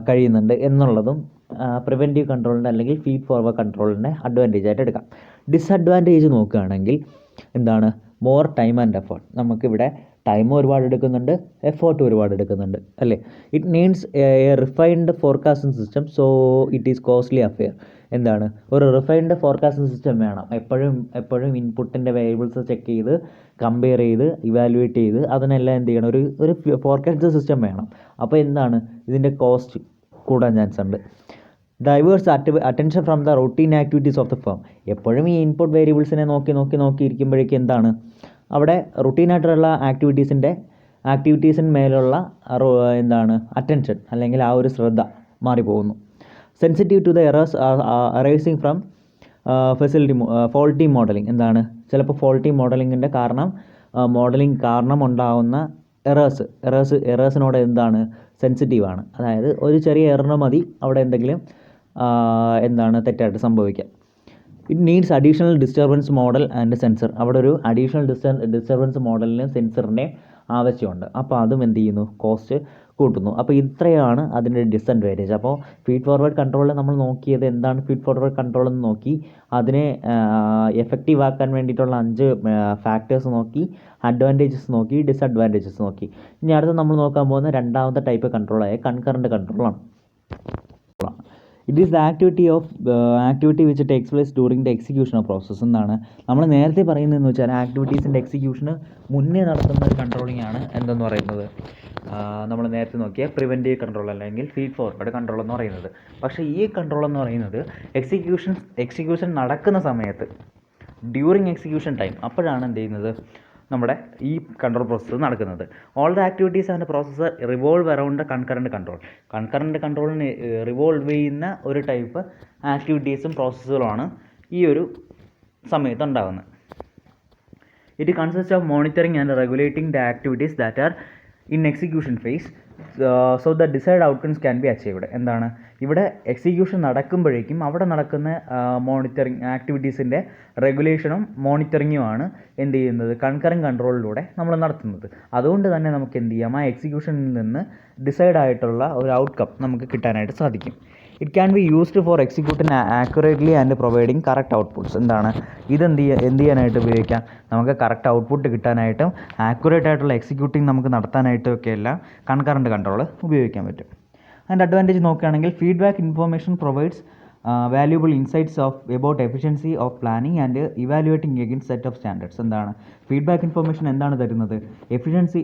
കഴിയുന്നുണ്ട് എന്നുള്ളതും പ്രിവെൻറ്റീവ് കൺട്രോളിൻ്റെ അല്ലെങ്കിൽ ഫീഡ് ഫോർവേഡ് കൺട്രോളിൻ്റെ അഡ്വാൻറ്റേജ് ആയിട്ട് എടുക്കാം. ഡിസഡ്വാൻറ്റേജ് നോക്കുകയാണെങ്കിൽ എന്താണ്, മോർ ടൈം ആൻഡ് എഫേർട്ട്. നമുക്കിവിടെ ടൈം ഒരുപാട് എടുക്കുന്നുണ്ട്, എഫേർട്ട് ഒരുപാട് എടുക്കുന്നുണ്ട് അല്ലേ. It needs A refined forecasting system, so it is costly affair. എന്താണ്, ഒരു റിഫൈൻഡ് ഫോർകാസ്റ്റിംഗ് സിസ്റ്റം വേണം. എപ്പോഴും ഇൻപുട്ടിൻ്റെ വേരിയബിൾസ് ചെക്ക് ചെയ്ത് കമ്പയർ ചെയ്ത് ഇവാലുവേറ്റ് ചെയ്ത് അതിനെല്ലാം എന്ത് ചെയ്യണം, ഒരു ഫോർകാസ്റ്റ് സിസ്റ്റം വേണം. അപ്പോൾ എന്താണ്, ഇതിൻ്റെ കോസ്റ്റ് കൂടാൻ ചാൻസ് ഉണ്ട്. Diverts attention from the routine activities of the firm. എപ്പോഴും ഈ ഇൻപുട്ട് വേരിയബിൾസിനെ നോക്കി ഇരിക്കുമ്പോഴേക്കും എന്താണ്, അവിടെ റുട്ടീനായിട്ടുള്ള ആക്ടിവിറ്റീസിന് മേലുള്ള എന്താണ് അറ്റൻഷൻ അല്ലെങ്കിൽ ആ ഒരു ശ്രദ്ധ മാറിപ്പോകുന്നു. Sensitive to the errors arising from faulty modeling. എന്താണ്, ചിലപ്പോൾ ഫോൾട്ടി മോഡലിങ്ങിൻ്റെ കാരണം ഉണ്ടാകുന്ന എറേഴ്സിനോട് എന്താണ് സെൻസിറ്റീവാണ്. അതായത് ഒരു ചെറിയ എറർ മതി അവിടെ എന്തെങ്കിലും തെറ്റായിട്ട് സംഭവിക്കാം. It needs additional disturbance model and sensor. അവിടെ ഒരു അഡീഷണൽ ഡിസ്റ്റർബൻസ് മോഡലിന് സെൻസറിൻ്റെ ആവശ്യമുണ്ട്. അപ്പോൾ അതും എന്ത് ചെയ്യുന്നു, കോസ്റ്റ് കൂട്ടുന്നു. അപ്പോൾ ഇത്രയാണ് അതിൻ്റെ ഡിസഡ്വാൻറ്റേജ്. അപ്പോൾ ഫീഡ് ഫോർവേഡ് കൺട്രോളിൽ നമ്മൾ നോക്കിയത് എന്താണ്, ഫീഡ് ഫോർവേഡ് കൺട്രോൾ എന്ന് നോക്കി അതിനെ എഫക്റ്റീവ് ആക്കാൻ വേണ്ടിയിട്ടുള്ള 5 ഫാക്ടേഴ്സ് നോക്കി, അഡ്വാൻറ്റേജസ് നോക്കി, ഡിസഡ്വാൻറ്റേജസ് നോക്കി. ഇനി അടുത്ത് നമ്മൾ നോക്കാൻ പോകുന്ന രണ്ടാമത്തെ ടൈപ്പ് കൺട്രോളായ കൺകറൻറ്റ് കൺട്രോളാണ്. It is the activity which takes place during the execution of process. എന്താണ് നമ്മൾ നേരത്തെ പറയുന്നതെന്ന് വെച്ചാൽ ആക്ടിവിറ്റീസിൻ്റെ എക്സിക്യൂഷന് മുന്നേ നടത്തുന്ന ഒരു കൺട്രോളിംഗ് ആണ് എന്തെന്ന് പറയുന്നത്, നമ്മൾ നേരത്തെ നോക്കിയ പ്രിവെൻറ്റീവ് കൺട്രോൾ അല്ലെങ്കിൽ ഫീഡ് ഫോർവേഡ് കൺട്രോൾ എന്ന് പറയുന്നത്. പക്ഷേ ഈ കൺട്രോൾ എന്ന് പറയുന്നത് എക്സിക്യൂഷൻ നടക്കുന്ന സമയത്ത്, ഡ്യൂറിങ് എക്സിക്യൂഷൻ ടൈം, അപ്പോഴാണ് എന്ത് ചെയ്യുന്നത്, നമ്മുടെ ഈ കൺട്രോൾ പ്രോസസ്സ് നടക്കുന്നത്. All the activities and process revolve around concurrent control. Concurrent കൺട്രോളിന് റിവോൾവ് ചെയ്യുന്ന ഒരു ടൈപ്പ് ആക്ടിവിറ്റീസും പ്രോസസ്സുകളുമാണ് ഈ ഒരു സമയത്ത് ഉണ്ടാകുന്നത്. It consist of monitoring and regulating the activities that are in execution phase so the desired outcomes can be achieved. എന്താണ്, ഇവിടെ എക്സിക്യൂഷൻ നടക്കുമ്പോഴേക്കും അവിടെ നടക്കുന്ന മോണിറ്ററിങ് ആക്ടിവിറ്റീസിൻ്റെ റെഗുലേഷനും മോണിറ്ററിങ്ങുമാണ് എന്ത് ചെയ്യുന്നത്, കൺകറൻറ്റ് കൺട്രോളിലൂടെ നമ്മൾ നടത്തുന്നത്. അതുകൊണ്ട് തന്നെ നമുക്ക് എന്ത് ചെയ്യാം, ആ എക്സിക്യൂഷനിൽ നിന്ന് ഡിസൈഡ് ആയിട്ടുള്ള ഒരു ഔട്ട്കം നമുക്ക് കിട്ടാനായിട്ട് സാധിക്കും. It can be used for executing accurately and providing correct outputs. എന്താണ്, എന്ത് ചെയ്യാനായിട്ട് ഉപയോഗിക്കാം, നമുക്ക് കറക്റ്റ് ഔട്ട്പുട്ട് കിട്ടാനായിട്ടും ആക്യുറേറ്റ് ആയിട്ടുള്ള എക്സിക്യൂട്ടിങ് നമുക്ക് നടത്താനായിട്ടും ഒക്കെ എല്ലാം കൺകറൻറ്റ് കൺട്രോൾ ഉപയോഗിക്കാൻ പറ്റും. അതിൻ്റെ അഡ്വാൻറ്റേജ് നോക്കുകയാണെങ്കിൽ feedback information provides valuable insights about efficiency of planning and evaluating against set of standards. എന്താണ്, ഫീഡ്ബാക്ക് ഇൻഫോർമേഷൻ എന്താണ് തരുന്നത്, എഫിഷ്യൻസി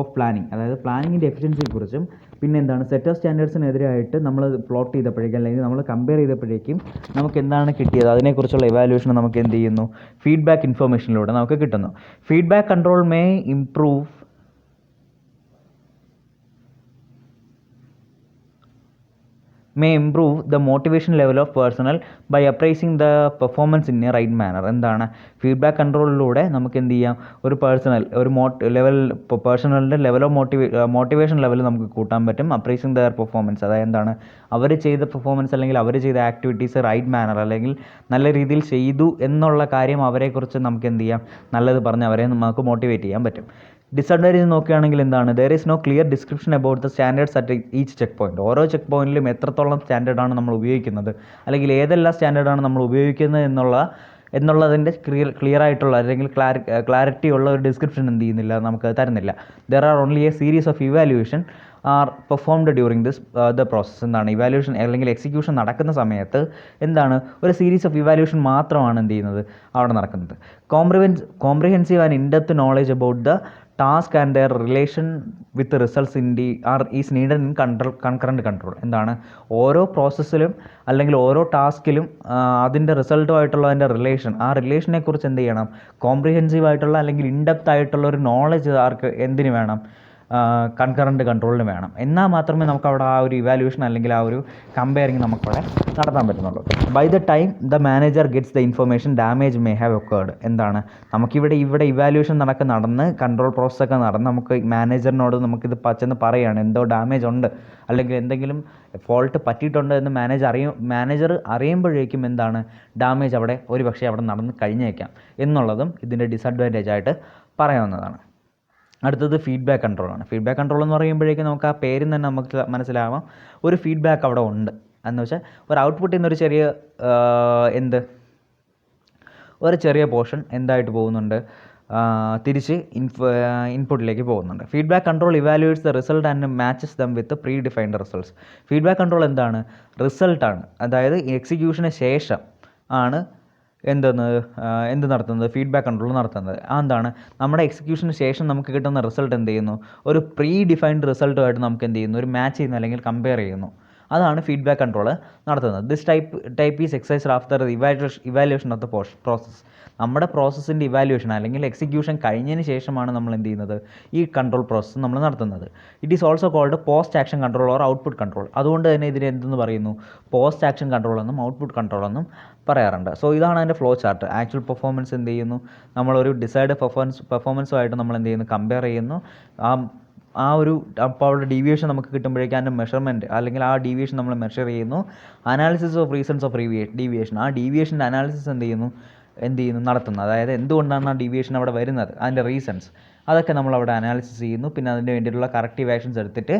ഓഫ് പ്ലാനിങ്, അതായത് പ്ലാനിങ്ങിൻ്റെ എഫിഷ്യൻസിയെക്കുറിച്ചും പിന്നെ എന്താണ് സെറ്റ് ഓഫ് സ്റ്റാൻഡേർഡ്സിനെതിരായിട്ട് നമ്മൾ പ്ലോട്ട് ചെയ്തപ്പോഴേക്കും അല്ലെങ്കിൽ നമ്മൾ കമ്പയർ ചെയ്തപ്പോഴേക്കും നമുക്ക് എന്താണ് കിട്ടിയത് അതിനെക്കുറിച്ചുള്ള ഇവാലുവേഷൻ നമുക്ക് എന്ത് ചെയ്യുന്നു, ഫീഡ്ബാക്ക് ഇൻഫോർമേഷനിലൂടെ നമുക്ക് കിട്ടുന്നു. Feedback control may improve the motivation level of personnel by appraising the performance in a right manner. എന്താണ്, ഫീഡ്ബാക്ക് കൺട്രോളിലൂടെ നമുക്ക് എന്ത് ചെയ്യാം, ഒരു പേഴ്സണലിൻ്റെ ലെവൽ ഓഫ് മോട്ടിവേഷൻ ലെവൽ നമുക്ക് കൂട്ടാൻ പറ്റും. അപ്രൈസിങ് ദയർ പെർഫോമൻസ്, അതായത് എന്താണ്, അവർ ചെയ്ത പെർഫോമൻസ് അല്ലെങ്കിൽ അവർ ചെയ്ത ആക്ടിവിറ്റീസ് റൈറ്റ് മാനർ അല്ലെങ്കിൽ നല്ല രീതിയിൽ ചെയ്തു എന്നുള്ള കാര്യം അവരെക്കുറിച്ച് നമുക്ക് എന്ത് ചെയ്യാം, നല്ലത് പറഞ്ഞ് അവരെ നമുക്ക് മോട്ടിവേറ്റ് ചെയ്യാൻ പറ്റും. ഡിസഡ്വാൻറ്റേജ് നോക്കുകയാണെങ്കിൽ എന്താണ്, there is no clear description about the standards at each checkpoint. ഓരോ ചെക്ക് പോയിന്റിലും എത്രത്തോളം സ്റ്റാൻഡേർഡാണ് നമ്മൾ ഉപയോഗിക്കുന്നത് അല്ലെങ്കിൽ ഏതെല്ലാം സ്റ്റാൻഡേർഡാണ് നമ്മൾ ഉപയോഗിക്കുന്നത് എന്നുള്ളതിൻ്റെ ക്ലിയർ ആയിട്ടുള്ള അല്ലെങ്കിൽ ക്ലാരിറ്റി ഉള്ള ഒരു ഡിസ്ക്രിപ്ഷൻ എന്ത് ചെയ്യുന്നില്ല, നമുക്ക് തരുന്നില്ല. There are only A series of evaluation are performed during the process. എന്താണ്, ഇവാലുവേഷൻ അല്ലെങ്കിൽ എക്സിക്യൂഷൻ നടക്കുന്ന സമയത്ത് എന്താണ്, ഒരു സീരീസ് ഓഫ് ഇവാലുവേഷൻ മാത്രമാണ് എന്ത് ചെയ്യുന്നത് അവിടെ നടക്കുന്നത്. Comprehensive and in-depth knowledge about the task and their relation with results is needed in concurrent control. എന്താണ്, ഓരോ പ്രോസസ്സിലും അല്ലെങ്കിൽ ഓരോ ടാസ്കിലും അതിൻ്റെ റിസൾട്ടുമായിട്ടുള്ള അതിൻ്റെ ആ റിലേഷനെക്കുറിച്ച് എന്ത് ചെയ്യണം, കോംപ്രിഹെൻസീവ് ആയിട്ടുള്ള അല്ലെങ്കിൽ ഇൻഡെപ്ത് ആയിട്ടുള്ള ഒരു നോളജ് എന്തിനു വേണം, കൺകറൻറ്റ് കൺട്രോളിന് വേണം. എന്നാൽ മാത്രമേ നമുക്കവിടെ ആ ഒരു ഇവാലുവേഷൻ അല്ലെങ്കിൽ ആ ഒരു കമ്പയറിങ് നമുക്കവിടെ നടത്താൻ പറ്റുന്നുള്ളൂ. By the time the manager gets the information damage may have occurred. എന്താണ്, നമുക്കിവിടെ ഇവാലുവേഷൻ നടന്ന് കൺട്രോൾ പ്രോസസ്സൊക്കെ നടന്ന് നമുക്ക് മാനേജറിനോട് നമുക്കിത് ചെന്ന് പറയുകയാണ് എന്തോ ഡാമേജ് ഉണ്ട് അല്ലെങ്കിൽ എന്തെങ്കിലും ഫോൾട്ട് പറ്റിയിട്ടുണ്ട് എന്ന് മാനേജർ അറിയുമ്പോഴേക്കും എന്താണ്, ഡാമേജ് അവിടെ ഒരുപക്ഷെ അവിടെ നടന്ന് കഴിഞ്ഞേക്കാം എന്നുള്ളതും ഇതിൻ്റെ ഡിസഡ്വാൻറ്റേജ് ആയിട്ട് പറയാവുന്നതാണ്. അടുത്തത് ഫീഡ്ബാക്ക് കൺട്രോളാണ്. ഫീഡ്ബാക്ക് കൺട്രോൾ എന്ന് പറയുമ്പോഴേക്കും നമുക്ക് ആ പേരിൽ തന്നെ നമുക്ക് മനസ്സിലാവാം ഒരു ഫീഡ്ബാക്ക് അവിടെ ഉണ്ട് എന്ന് വെച്ചാൽ ഒരു ഔട്ട്പുട്ടിൽ നിന്നൊരു ചെറിയ പോർഷൻ എന്തായിട്ട് പോകുന്നുണ്ട്, തിരിച്ച് ഇൻപുട്ടിലേക്ക് പോകുന്നുണ്ട്. Feedback control evaluates the result and matches dum with pre defined results. Feedback control എന്താണ്? റിസൾട്ടാണ്. അതായത് എക്സിക്യൂഷന് ശേഷം ആണ് എന്ത് നടത്തുന്നത്? ഫീഡ്ബാക്ക് കൺട്രോൾ നടത്തുന്നത്. എന്താണ്? നമ്മുടെ എക്സിക്യൂഷന് ശേഷം നമുക്ക് കിട്ടുന്ന റിസൾട്ട് എന്ത് ചെയ്യുന്നു? ഒരു പ്രീ ഡിഫൈൻഡ് റിസൾട്ടുമായിട്ട് നമുക്ക് എന്ത് ചെയ്യുന്നു? ഒരു മാച്ച് ചെയ്യുന്നു അല്ലെങ്കിൽ കമ്പയർ ചെയ്യുന്നു. അതാണ് ഫീഡ്ബാക്ക് കൺട്രോൾ നടത്തുന്നത്. This type is exercised after evaluation of the process. നമ്മുടെ പ്രോസസ്സിൻ്റെ ഇവാലുവേഷൻ അല്ലെങ്കിൽ എക്സിക്യൂഷൻ കഴിഞ്ഞതിന് ശേഷമാണ് നമ്മൾ എന്ത് ചെയ്യുന്നത്? ഈ കൺട്രോൾ പ്രോസസ്സ് നമ്മൾ നടത്തുന്നത്. It is also called post action control or output control. അതുകൊണ്ട് തന്നെ ഇതിന് എന്തെന്ന് പറയുന്നു? പോസ്റ്റ് ആക്ഷൻ കൺട്രോൾ എന്നും ഔട്ട്പുട്ട് കൺട്രോൾ എന്നും പറയാറുണ്ട്. സോ ഇതാണ് അതിൻ്റെ ഫ്ലോ ചാർട്ട്. ആക്ച്വൽ പെർഫോമൻസ് എന്ത് ചെയ്യുന്നു? നമ്മളൊരു ഡിസൈഡ് പെർഫോമൻസുമായിട്ട് നമ്മൾ എന്ത് ചെയ്യുന്നു? കമ്പയർ ചെയ്യുന്നു. അപ്പോൾ അവിടെ ഡീവിയേഷൻ നമുക്ക് കിട്ടുമ്പോഴേക്കും അതിൻ്റെ മെഷർമെൻറ്റ് അല്ലെങ്കിൽ ആ ഡീവിയേഷൻ നമ്മൾ മെഷർ ചെയ്യുന്നു. Analysis of reasons of deviation. ആ ഡീവിയേഷൻ്റെ അനാലിസിസ് എന്ത് ചെയ്യുന്നു? നടത്തുന്നു. അതായത് എന്തുകൊണ്ടാണ് ആ ഡീവിയേഷൻ അവിടെ വരുന്നത്, അതിൻ്റെ റീസൺസ്, അതൊക്കെ നമ്മളവിടെ അനാലിസിസ് ചെയ്യുന്നു. പിന്നെ അതിന് വേണ്ടിയിട്ടുള്ള കറക്റ്റീവ് ആക്ഷൻസ് എടുത്തിട്ട്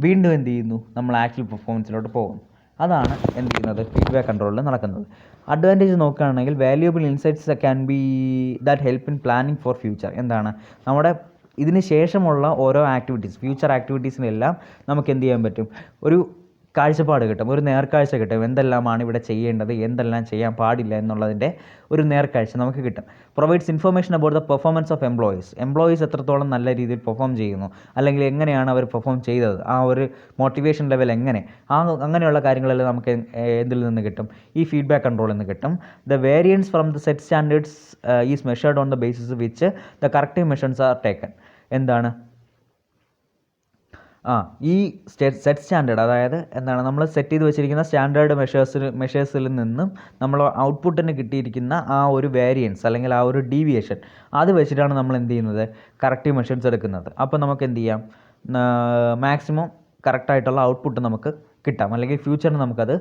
വീണ്ടും എന്ത് ചെയ്യുന്നു? നമ്മൾ ആക്ച്വൽ പെർഫോമൻസിലോട്ട് പോകുന്നു. അതാണ് എന്ത് ചെയ്യുന്നത്? ഫീഡ്ബാക്ക് കൺട്രോളിൽ നടക്കുന്നത്. അഡ്വാൻറ്റേജ് നോക്കുകയാണെങ്കിൽ valuable insights can be that help in planning for future. എന്താണ്? നമ്മുടെ ഇതിന് ശേഷമുള്ള ഓരോ ആക്ടിവിറ്റീസ്, ഫ്യൂച്ചർ ആക്ടിവിറ്റീസിനെല്ലാം നമുക്ക് എന്ത് ചെയ്യാൻ പറ്റും? ഒരു കാഴ്ചപ്പാട് കിട്ടും, ഒരു നേർക്കാഴ്ച കിട്ടും. എന്തെല്ലാമാണ് ഇവിടെ ചെയ്യേണ്ടത്, എന്തെല്ലാം ചെയ്യാൻ പാടില്ല എന്നുള്ളതിൻ്റെ ഒരു നേർക്കാഴ്ച നമുക്ക് കിട്ടും. Provides information about the performance of employees എത്രത്തോളം നല്ല രീതിയിൽ പെർഫോം ചെയ്യുന്നു, അല്ലെങ്കിൽ എങ്ങനെയാണ് അവർ പെർഫോം ചെയ്തത്, ആ ഒരു മോട്ടിവേഷൻ ലെവൽ എങ്ങനെ, അങ്ങനെയുള്ള കാര്യങ്ങളെല്ലാം നമുക്ക് എന്തിൽ നിന്ന് കിട്ടും? ഈ ഫീഡ്ബാക്ക് കൺട്രോളിൽ നിന്ന് കിട്ടും. The variance from the set standards is measured on the basis which the corrective measures are taken. എന്താണ്? ഈ സെറ്റ് സ്റ്റാൻഡേർഡ്, അതായത് എന്താണ്, നമ്മൾ സെറ്റ് ചെയ്ത് വെച്ചിരിക്കുന്ന സ്റ്റാൻഡേർഡ് മെഷേഴ്സിൽ നിന്നും നമ്മൾ ഔട്ട്പുട്ടിന് കിട്ടിയിരിക്കുന്ന ആ ഒരു വേരിയൻസ് അല്ലെങ്കിൽ ആ ഒരു ഡീവിയേഷൻ, അത് വെച്ചിട്ടാണ് നമ്മൾ എന്ത് ചെയ്യുന്നത്? കറക്റ്റീവ് മെഷേഴ്സ് എടുക്കുന്നത്. അപ്പോൾ നമുക്ക് എന്ത് ചെയ്യാം? മാക്സിമം കറക്റ്റായിട്ടുള്ള ഔട്ട്പുട്ട് നമുക്ക് കിട്ടാം, അല്ലെങ്കിൽ ഫ്യൂച്ചറിന് നമുക്കത്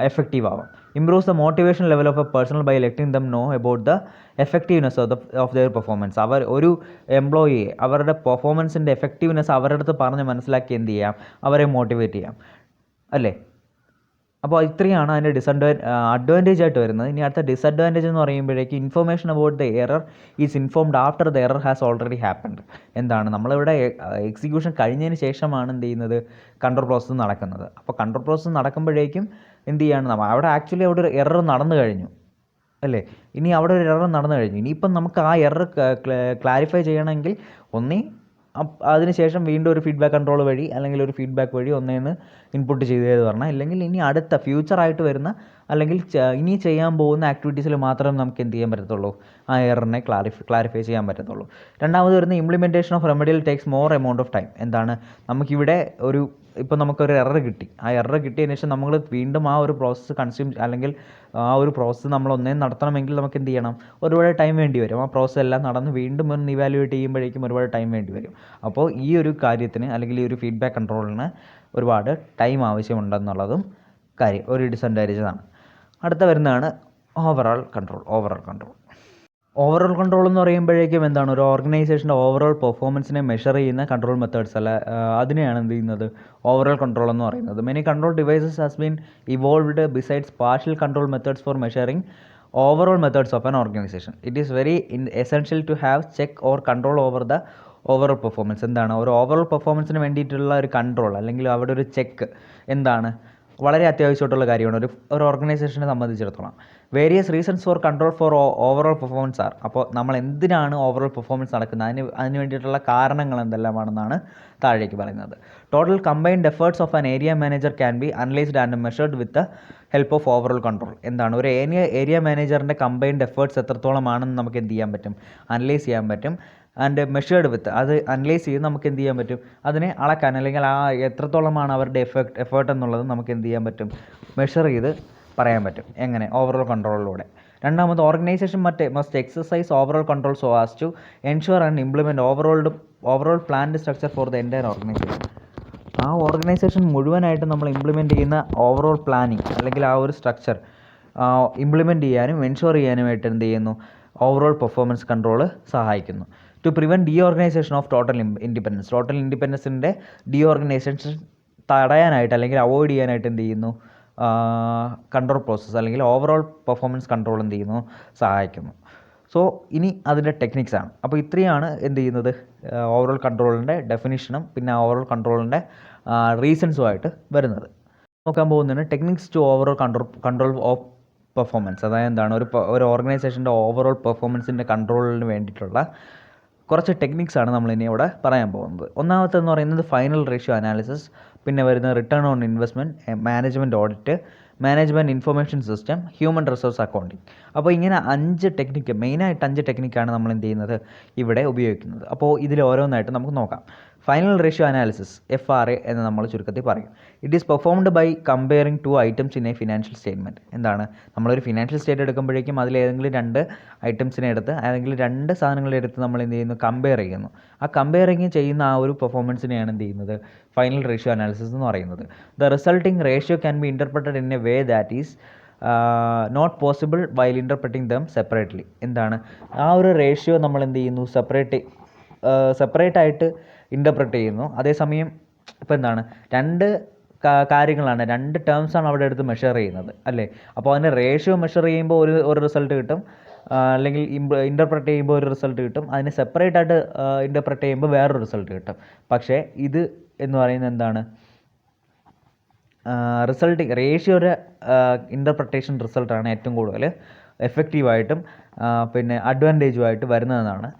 എഫക്റ്റീവ് ആവാം. Improves the motivation level of a personal by letting them know about the effectiveness of their performance. ഒരു എംപ്ലോയിയെ അവരുടെ പെർഫോമൻസിൻ്റെ എഫക്റ്റീവ്നെസ് അവരുടെ അടുത്ത് പറഞ്ഞ് മനസ്സിലാക്കി എന്ത് ചെയ്യാം? അവരെ മോട്ടിവേറ്റ് ചെയ്യാം, അല്ലേ? അപ്പോൾ ഇത്രയാണ് അതിൻ്റെ അഡ്വാൻറ്റേജ് ആയിട്ട് വരുന്നത്. ഇനി അടുത്ത ഡിസഡ്വാൻറ്റേജ് എന്ന് പറയുമ്പോഴേക്ക് information about the error is informed after the error has already happened. എന്താണ്? നമ്മളിവിടെ എക്സിക്യൂഷൻ കഴിഞ്ഞതിന് ശേഷമാണ് എന്ത് ചെയ്യുന്നത്? കൺട്രോൾ പ്രോസസ്സ് നടക്കുന്നത്. അപ്പോൾ കൺട്രോൾ പ്രോസസ്സ് നടക്കുമ്പോഴേക്കും എന്ത് ചെയ്യാണ്? അവിടെ ആക്ച്വലി അവിടെ ഒരു എറർ നടന്നു കഴിഞ്ഞു, അല്ലേ? ഇനി അവിടെ ഒരു എറർ നടന്നു കഴിഞ്ഞു. ഇനിയിപ്പം നമുക്ക് ആ എറർ ക്ലാരിഫൈ ചെയ്യണമെങ്കിൽ അതിനുശേഷം വീണ്ടും ഒരു ഫീഡ്ബാക്ക് കൺട്രോൾ വഴി അല്ലെങ്കിൽ ഒരു ഫീഡ്ബാക്ക് വഴി ഒന്നേന്ന് ഇൻപുട്ട് ചെയ്തത് പറഞ്ഞാൽ, അല്ലെങ്കിൽ ഇനി അടുത്ത ഫ്യൂച്ചറായിട്ട് വരുന്ന അല്ലെങ്കിൽ ഇനി ചെയ്യാൻ പോകുന്ന ആക്ടിവിറ്റീസിൽ മാത്രമേ നമുക്ക് എന്ത് ചെയ്യാൻ പറ്റത്തുള്ളൂ? ആ എററിനെ ക്ലാരിഫൈ ചെയ്യാൻ പറ്റത്തുള്ളൂ. രണ്ടാമത് വരുന്ന implementation of remedial takes more amount of time. എന്താണ്? നമുക്കിവിടെ ഇപ്പോൾ നമുക്കൊരു എറർ കിട്ടി. ആ എറർ കിട്ടിയതിന് ശേഷം നമ്മൾ വീണ്ടും ആ ഒരു പ്രോസസ്സ് അല്ലെങ്കിൽ ആ ഒരു പ്രോസസ്സ് നമ്മൾ നടത്തണമെങ്കിൽ നമുക്ക് എന്ത് ചെയ്യണം? ഒരുപാട് ടൈം വേണ്ടി വരും. ആ പ്രോസസ്സ് എല്ലാം നടന്ന് വീണ്ടും ഒന്ന് ഇവാലുവേറ്റ് ചെയ്യുമ്പോഴേക്കും ഒരുപാട് ടൈം വേണ്ടി വരും. അപ്പോൾ ഈ ഒരു കാര്യത്തിന് അല്ലെങ്കിൽ ഈ ഒരു ഫീഡ്ബാക്ക് കൺട്രോളിന് ഒരുപാട് ടൈം ആവശ്യമുണ്ടെന്നുള്ളതും ഒരു ഡിസഡ്വാൻറ്റേജ് ആണ്. അടുത്ത വരുന്നതാണ് ഓവറോൾ കൺട്രോൾ. ഓവറോൾ കൺട്രോൾ എന്ന് പറയുമ്പോഴേക്കും എന്താണ്? ഒരു ഓർഗനൈസേഷൻ്റെ ഓവറോൾ പെർഫോമൻസിനെ മെഷർ ചെയ്യുന്ന കൺട്രോൾ മെത്തേഡ്സ് അതിനെയാണ് എന്ത് ചെയ്യുന്നത്? ഓവറോൾ കൺട്രോൾ എന്ന് പറയുന്നത്. Many control devices has been evolved besides partial control methods for measuring overall methods of an organisation. It is very essential to have check or control over the overall performance. എന്താണ്? ഒരു overall പെർഫോമൻസിന് വേണ്ടിയിട്ടുള്ള ഒരു control അല്ലെങ്കിൽ അവിടെ ഒരു check എന്താണ്? വളരെ അത്യാവശ്യമായിട്ടുള്ള കാര്യമാണ് ഒരു ഓർഗനൈസേഷനെ സംബന്ധിച്ചിടത്തോളം. Various reasons for control for overall performance are. അപ്പോൾ നമ്മൾ എന്തിനാണ് ഓവറോൾ പെർഫോമൻസ് നടക്കുന്നത്, അതിന് വേണ്ടിയിട്ടുള്ള കാരണങ്ങൾ എന്തെല്ലാമാണെന്നാണ് താഴേക്ക് പറയുന്നത്. Total combined efforts of an area manager can be analysed and measured with the help of overall control. എന്താണ്? ഒരു ഏരിയ മാനേജറിൻ്റെ കമ്പൈൻഡ് എഫേർട്സ് എത്രത്തോളമാണെന്ന് നമുക്ക് എന്ത് ചെയ്യാൻ പറ്റും? അനലൈസ് ചെയ്യാൻ പറ്റും. ആൻഡ് മെഷേർഡ് വിത്ത്, അത് അനലൈസ് ചെയ്ത് നമുക്ക് എന്ത് ചെയ്യാൻ പറ്റും? അതിനെ അളക്കാൻ, അല്ലെങ്കിൽ ആ എത്രത്തോളമാണ് അവരുടെ എഫേർട്ട് എന്നുള്ളത് നമുക്ക് എന്ത് ചെയ്യാൻ പറ്റും? മെഷർ ചെയ്ത് പറയാൻ പറ്റും. എങ്ങനെ? ഓവറോൾ കൺട്രോളിലൂടെ. രണ്ടാമത്, organization must exercise overall control so as to ensure and implement overall planned structure for the entire organization. ആ ഓർഗനൈസേഷൻ മുഴുവനായിട്ട് നമ്മൾ ഇംപ്ലിമെൻറ്റ് ചെയ്യുന്ന ഓവറോൾ പ്ലാനിങ് അല്ലെങ്കിൽ ആ ഒരു സ്ട്രക്ചർ ഇംപ്ലിമെൻറ്റ് ചെയ്യാനും എൻഷുർ ചെയ്യാനുമായിട്ട് എന്ത് ചെയ്യുന്നു? ഓവറോൾ പെർഫോമൻസ് കൺട്രോൾ സഹായിക്കുന്നു. To prevent disorganization of total ഇൻഡിപെൻഡൻസിൻ്റെ ഡീഓർഗനൈസേഷൻ തടയാനായിട്ട് അല്ലെങ്കിൽ അവോയ്ഡ് ചെയ്യാനായിട്ട് എന്ത് ചെയ്യുന്നു? കൺട്രോൾ പ്രോസസ്സ് അല്ലെങ്കിൽ ഓവറോൾ പെർഫോമൻസ് കൺട്രോൾ എന്ത് ചെയ്യുന്നു? സഹായിക്കുന്നു. സോ ഇനി അതിൻ്റെ ടെക്നിക്സാണ്. അപ്പോൾ ഇത്രയാണ് എന്ത് ചെയ്യുന്നത് ഓവറോൾ കൺട്രോളിൻ്റെ ഡെഫിനിഷനും പിന്നെ ഓവറോൾ കൺട്രോളിൻ്റെ റീസൺസുമായിട്ട് വരുന്നത്. നോക്കാൻ പോകുന്നതാണ് techniques to overall control of performance. അതായത് എന്താണ് ഒരു ഓർഗനൈസേഷൻ്റെ ഓവറോൾ പെർഫോമൻസിൻ്റെ കൺട്രോളിന് വേണ്ടിയിട്ടുള്ള കുറച്ച് ടെക്നിക്സാണ് നമ്മളിനി ഇവിടെ പറയാൻ പോകുന്നത്. ഒന്നാമത്തെന്ന് പറയുന്നത് ഫൈനൽ റേഷ്യോ അനാലിസിസ്, പിന്നെ വരുന്ന return on investment, management audit, management information system, human resource accounting. അപ്പോൾ ഇങ്ങനെ 5 ടെക്നിക്ക്, മെയിനായിട്ട് 5 ടെക്നിക്കാണ് നമ്മൾ എന്ത് ചെയ്യുന്നത് ഇവിടെ ഉപയോഗിക്കുന്നത്. അപ്പോൾ ഇതിൽ ഓരോന്നായിട്ട് നമുക്ക് നോക്കാം. ഫൈനൽ റേഷ്യോ അനാലിസിസ്, FRA എന്ന് നമ്മൾ ചുരുക്കത്തിൽ പറയും. It is performed by comparing 2 items in a financial statement. എന്താണ്, നമ്മളൊരു ഫിനാൻഷ്യൽ സ്റ്റേറ്റ് എടുക്കുമ്പോഴേക്കും അതിലേതെങ്കിലും 2 ഐറ്റംസിനെ എടുത്ത് ഏതെങ്കിലും 2 സാധനങ്ങളെ എടുത്ത് നമ്മൾ എന്ത് ചെയ്യുന്നു, കമ്പയർ ചെയ്യുന്നു. ആ കമ്പയറിങ് ചെയ്യുന്ന ആ ഒരു പെർഫോമൻസിനെയാണ് എന്ത് ചെയ്യുന്നത് ഫൈനൽ റേഷ്യോ അനാലിസിസ് എന്ന് പറയുന്നത്. The resulting ratio can be interpreted in a way that is not possible while interpreting them separately. എന്താണ്, ആ ഒരു റേഷ്യോ നമ്മൾ എന്ത് ചെയ്യുന്നു സെപ്പറേറ്റ് ആയിട്ട് ഇൻ്റർപ്രറ്റ് ചെയ്യുന്നു. അതേസമയം ഇപ്പോൾ എന്താണ്, 2 കാര്യങ്ങളാണ്, 2 ടേംസാണ് അവിടെ എടുത്ത് മെഷർ ചെയ്യുന്നത് അല്ലേ. അപ്പോൾ അതിൻ്റെ റേഷ്യോ മെഷർ ചെയ്യുമ്പോൾ ഒരു റിസൾട്ട് കിട്ടും, അല്ലെങ്കിൽ ഇൻ്റർപ്രറ്റ് ചെയ്യുമ്പോൾ ഒരു റിസൾട്ട് കിട്ടും. അതിനെ സെപ്പറേറ്റ് ആയിട്ട് ഇൻ്റർപ്രറ്റ് ചെയ്യുമ്പോൾ വേറൊരു റിസൾട്ട് കിട്ടും. പക്ഷേ ഇത് എന്ന് പറയുന്നത് എന്താണ്, റേഷ്യോയുടെ ഇൻ്റർപ്രട്ടേഷൻ റിസൾട്ടാണ് ഏറ്റവും കൂടുതൽ എഫക്റ്റീവായിട്ടും പിന്നെ അഡ്വാൻറ്റേജുമായിട്ട് വരുന്നതെന്നാണ്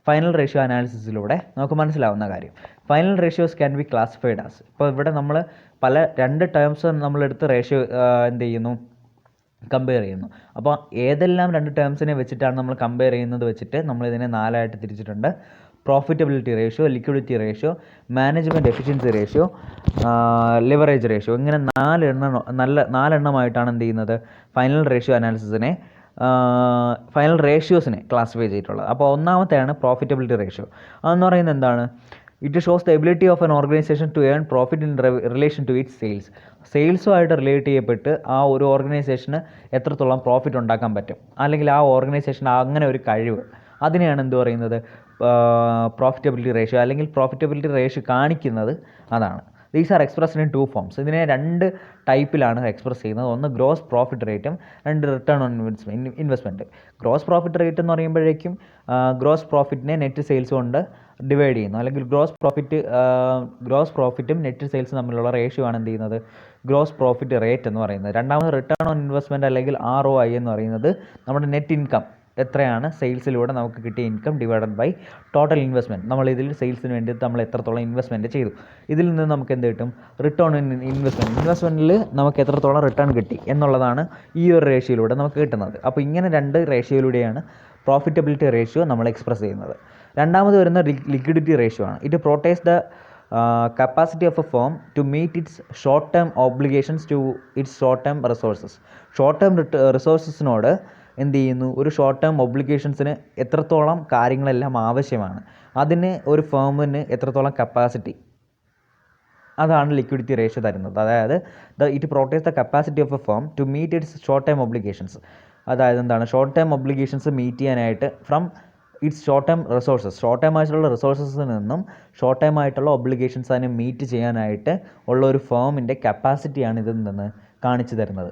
ഫൈനൽ റേഷ്യോ അനാലിസിസിലൂടെ നമുക്ക് മനസ്സിലാവുന്ന കാര്യം. Final ratios can be classified as. ഇപ്പോൾ ഇവിടെ നമ്മൾ 2 ടേംസ് നമ്മളെടുത്ത് റേഷ്യോ എന്ത് ചെയ്യുന്നു, കമ്പയർ ചെയ്യുന്നു. അപ്പോൾ ഏതെല്ലാം 2 ടേംസിനെ വെച്ചിട്ടാണ് നമ്മൾ കമ്പയർ ചെയ്യുന്നത് വെച്ചിട്ട് നമ്മളിതിനെ 4 ആയിട്ട് തിരിച്ചിട്ടുണ്ട്. Profitability ratio, liquidity ratio, management efficiency ratio, leverage ratio. ഇങ്ങനെ 4 എണ്ണമായിട്ടാണ് എന്ത് ചെയ്യുന്നത് ഫൈനൽ റേഷ്യോ അനാലിസിസിനെ ഫൈനൽ റേഷ്യോസിനെ ക്ലാസിഫൈ ചെയ്തിട്ടുള്ളത്. അപ്പോൾ ഒന്നാമത്തെയാണ് പ്രോഫിറ്റബിലിറ്റി റേഷ്യോ. അതെന്ന് പറയുന്നത് എന്താണ്, it shows the ability of an organization to earn profit in relation to its sales. സെയിൽസുമായിട്ട് റിലേറ്റ് ചെയ്യപ്പെട്ട് ആ ഒരു ഓർഗനൈസേഷന് എത്രത്തോളം പ്രോഫിറ്റ് ഉണ്ടാക്കാൻ പറ്റും, അല്ലെങ്കിൽ ആ ഓർഗനൈസേഷൻ അങ്ങനെ ഒരു കഴിവ്, അതിനെയാണ് എന്ത് പറയുന്നത് പ്രോഫിറ്റബിലിറ്റി റേഷ്യോ, അല്ലെങ്കിൽ പ്രോഫിറ്റബിലിറ്റി റേഷ്യോ കാണിക്കുന്നത് അതാണ്. These are expressed in 2 forms. ഇതിനെ 2 ടൈപ്പിലാണ് എക്സ്പ്രസ് ചെയ്യുന്നത്. ഒന്ന് ഗ്രോസ് പ്രോഫിറ്റ് റേറ്റും, 2 return on investment. Gross profit rate എന്ന് പറയുമ്പോഴേക്കും ഗ്രോസ് പ്രോഫിറ്റിനെ നെറ്റ് സെയിൽസ് കൊണ്ട് ഡിവൈഡ് ചെയ്യുന്നു, അല്ലെങ്കിൽ ഗ്രോസ് പ്രോഫിറ്റും നെറ്റ് സെയിൽസും തമ്മിലുള്ള റേഷ്യോ ആണ് എന്ത് ചെയ്യുന്നത് ഗ്രോസ് പ്രോഫിറ്റ് റേറ്റ് എന്ന് പറയുന്നത്. രണ്ടാമത് റിട്ടേൺ ഓൺ ഇൻവെസ്റ്റ്മെൻറ്റ് അല്ലെങ്കിൽ ROI എന്ന് പറയുന്നത് നമ്മുടെ നെറ്റ് ഇൻകം, എത്രയാണ് സെയിൽസിലൂടെ നമുക്ക് കിട്ടിയ income divided by total investment. നമ്മളിതിൽ സെയിൽസിന് വേണ്ടി നമ്മൾ എത്രത്തോളം ഇൻവെസ്റ്റ്മെൻറ്റ് ചെയ്തു, ഇതിൽ നിന്ന് നമുക്ക് എന്ത് കിട്ടും, റിട്ടേൺ ഇൻ ഇൻവെസ്റ്റ്മെൻറ്റിൽ നമുക്ക് എത്രത്തോളം റിട്ടേൺ കിട്ടി എന്നുള്ളതാണ് ഈ ഒരു റേഷ്യോയിലൂടെ നമുക്ക് കിട്ടുന്നത്. അപ്പോൾ ഇങ്ങനെ 2 റേഷ്യോയിലൂടെയാണ് പ്രോഫിറ്റബിലിറ്റി റേഷ്യോ നമ്മൾ എക്സ്പ്രസ് ചെയ്യുന്നത്. രണ്ടാമത് വരുന്ന ലിക്വിഡിറ്റി റേഷ്യോ ആണ്. It protects the capacity of a firm to meet its short-term obligations to its short-term resources. Short term റിസോഴ്സസിനോട് എന്ത് ചെയ്യുന്നു, ഒരു ഷോർട്ട് ടേം ഒബ്ലിഗേഷൻസിന് എത്രത്തോളം കാര്യങ്ങളെല്ലാം ആവശ്യമാണ്, അതിന് ഒരു ഫേമിന് എത്രത്തോളം കപ്പാസിറ്റി, അതാണ് ലിക്വിഡിറ്റി റേഷ്യോ തരുന്നത്. അതായത് it protects the capacity of a firm to meet its short time obligations. അതായത് എന്താണ്, ഷോർട്ട് ടൈം ഒബ്ലിഗേഷൻസ് മീറ്റ് ചെയ്യാനായിട്ട് from its short time resources, short time ആയിട്ടുള്ള റിസോഴ്സസിൽ നിന്നും ഷോർട്ട് ടൈം ആയിട്ടുള്ള ഒബ്ലിഗേഷൻസ് അതിനെ മീറ്റ് ചെയ്യാനായിട്ട് ഉള്ള ഒരു ഫേമിൻ്റെ കപ്പാസിറ്റിയാണ് ഇതിൽ നിന്ന് കാണിച്ചു തരുന്നത്.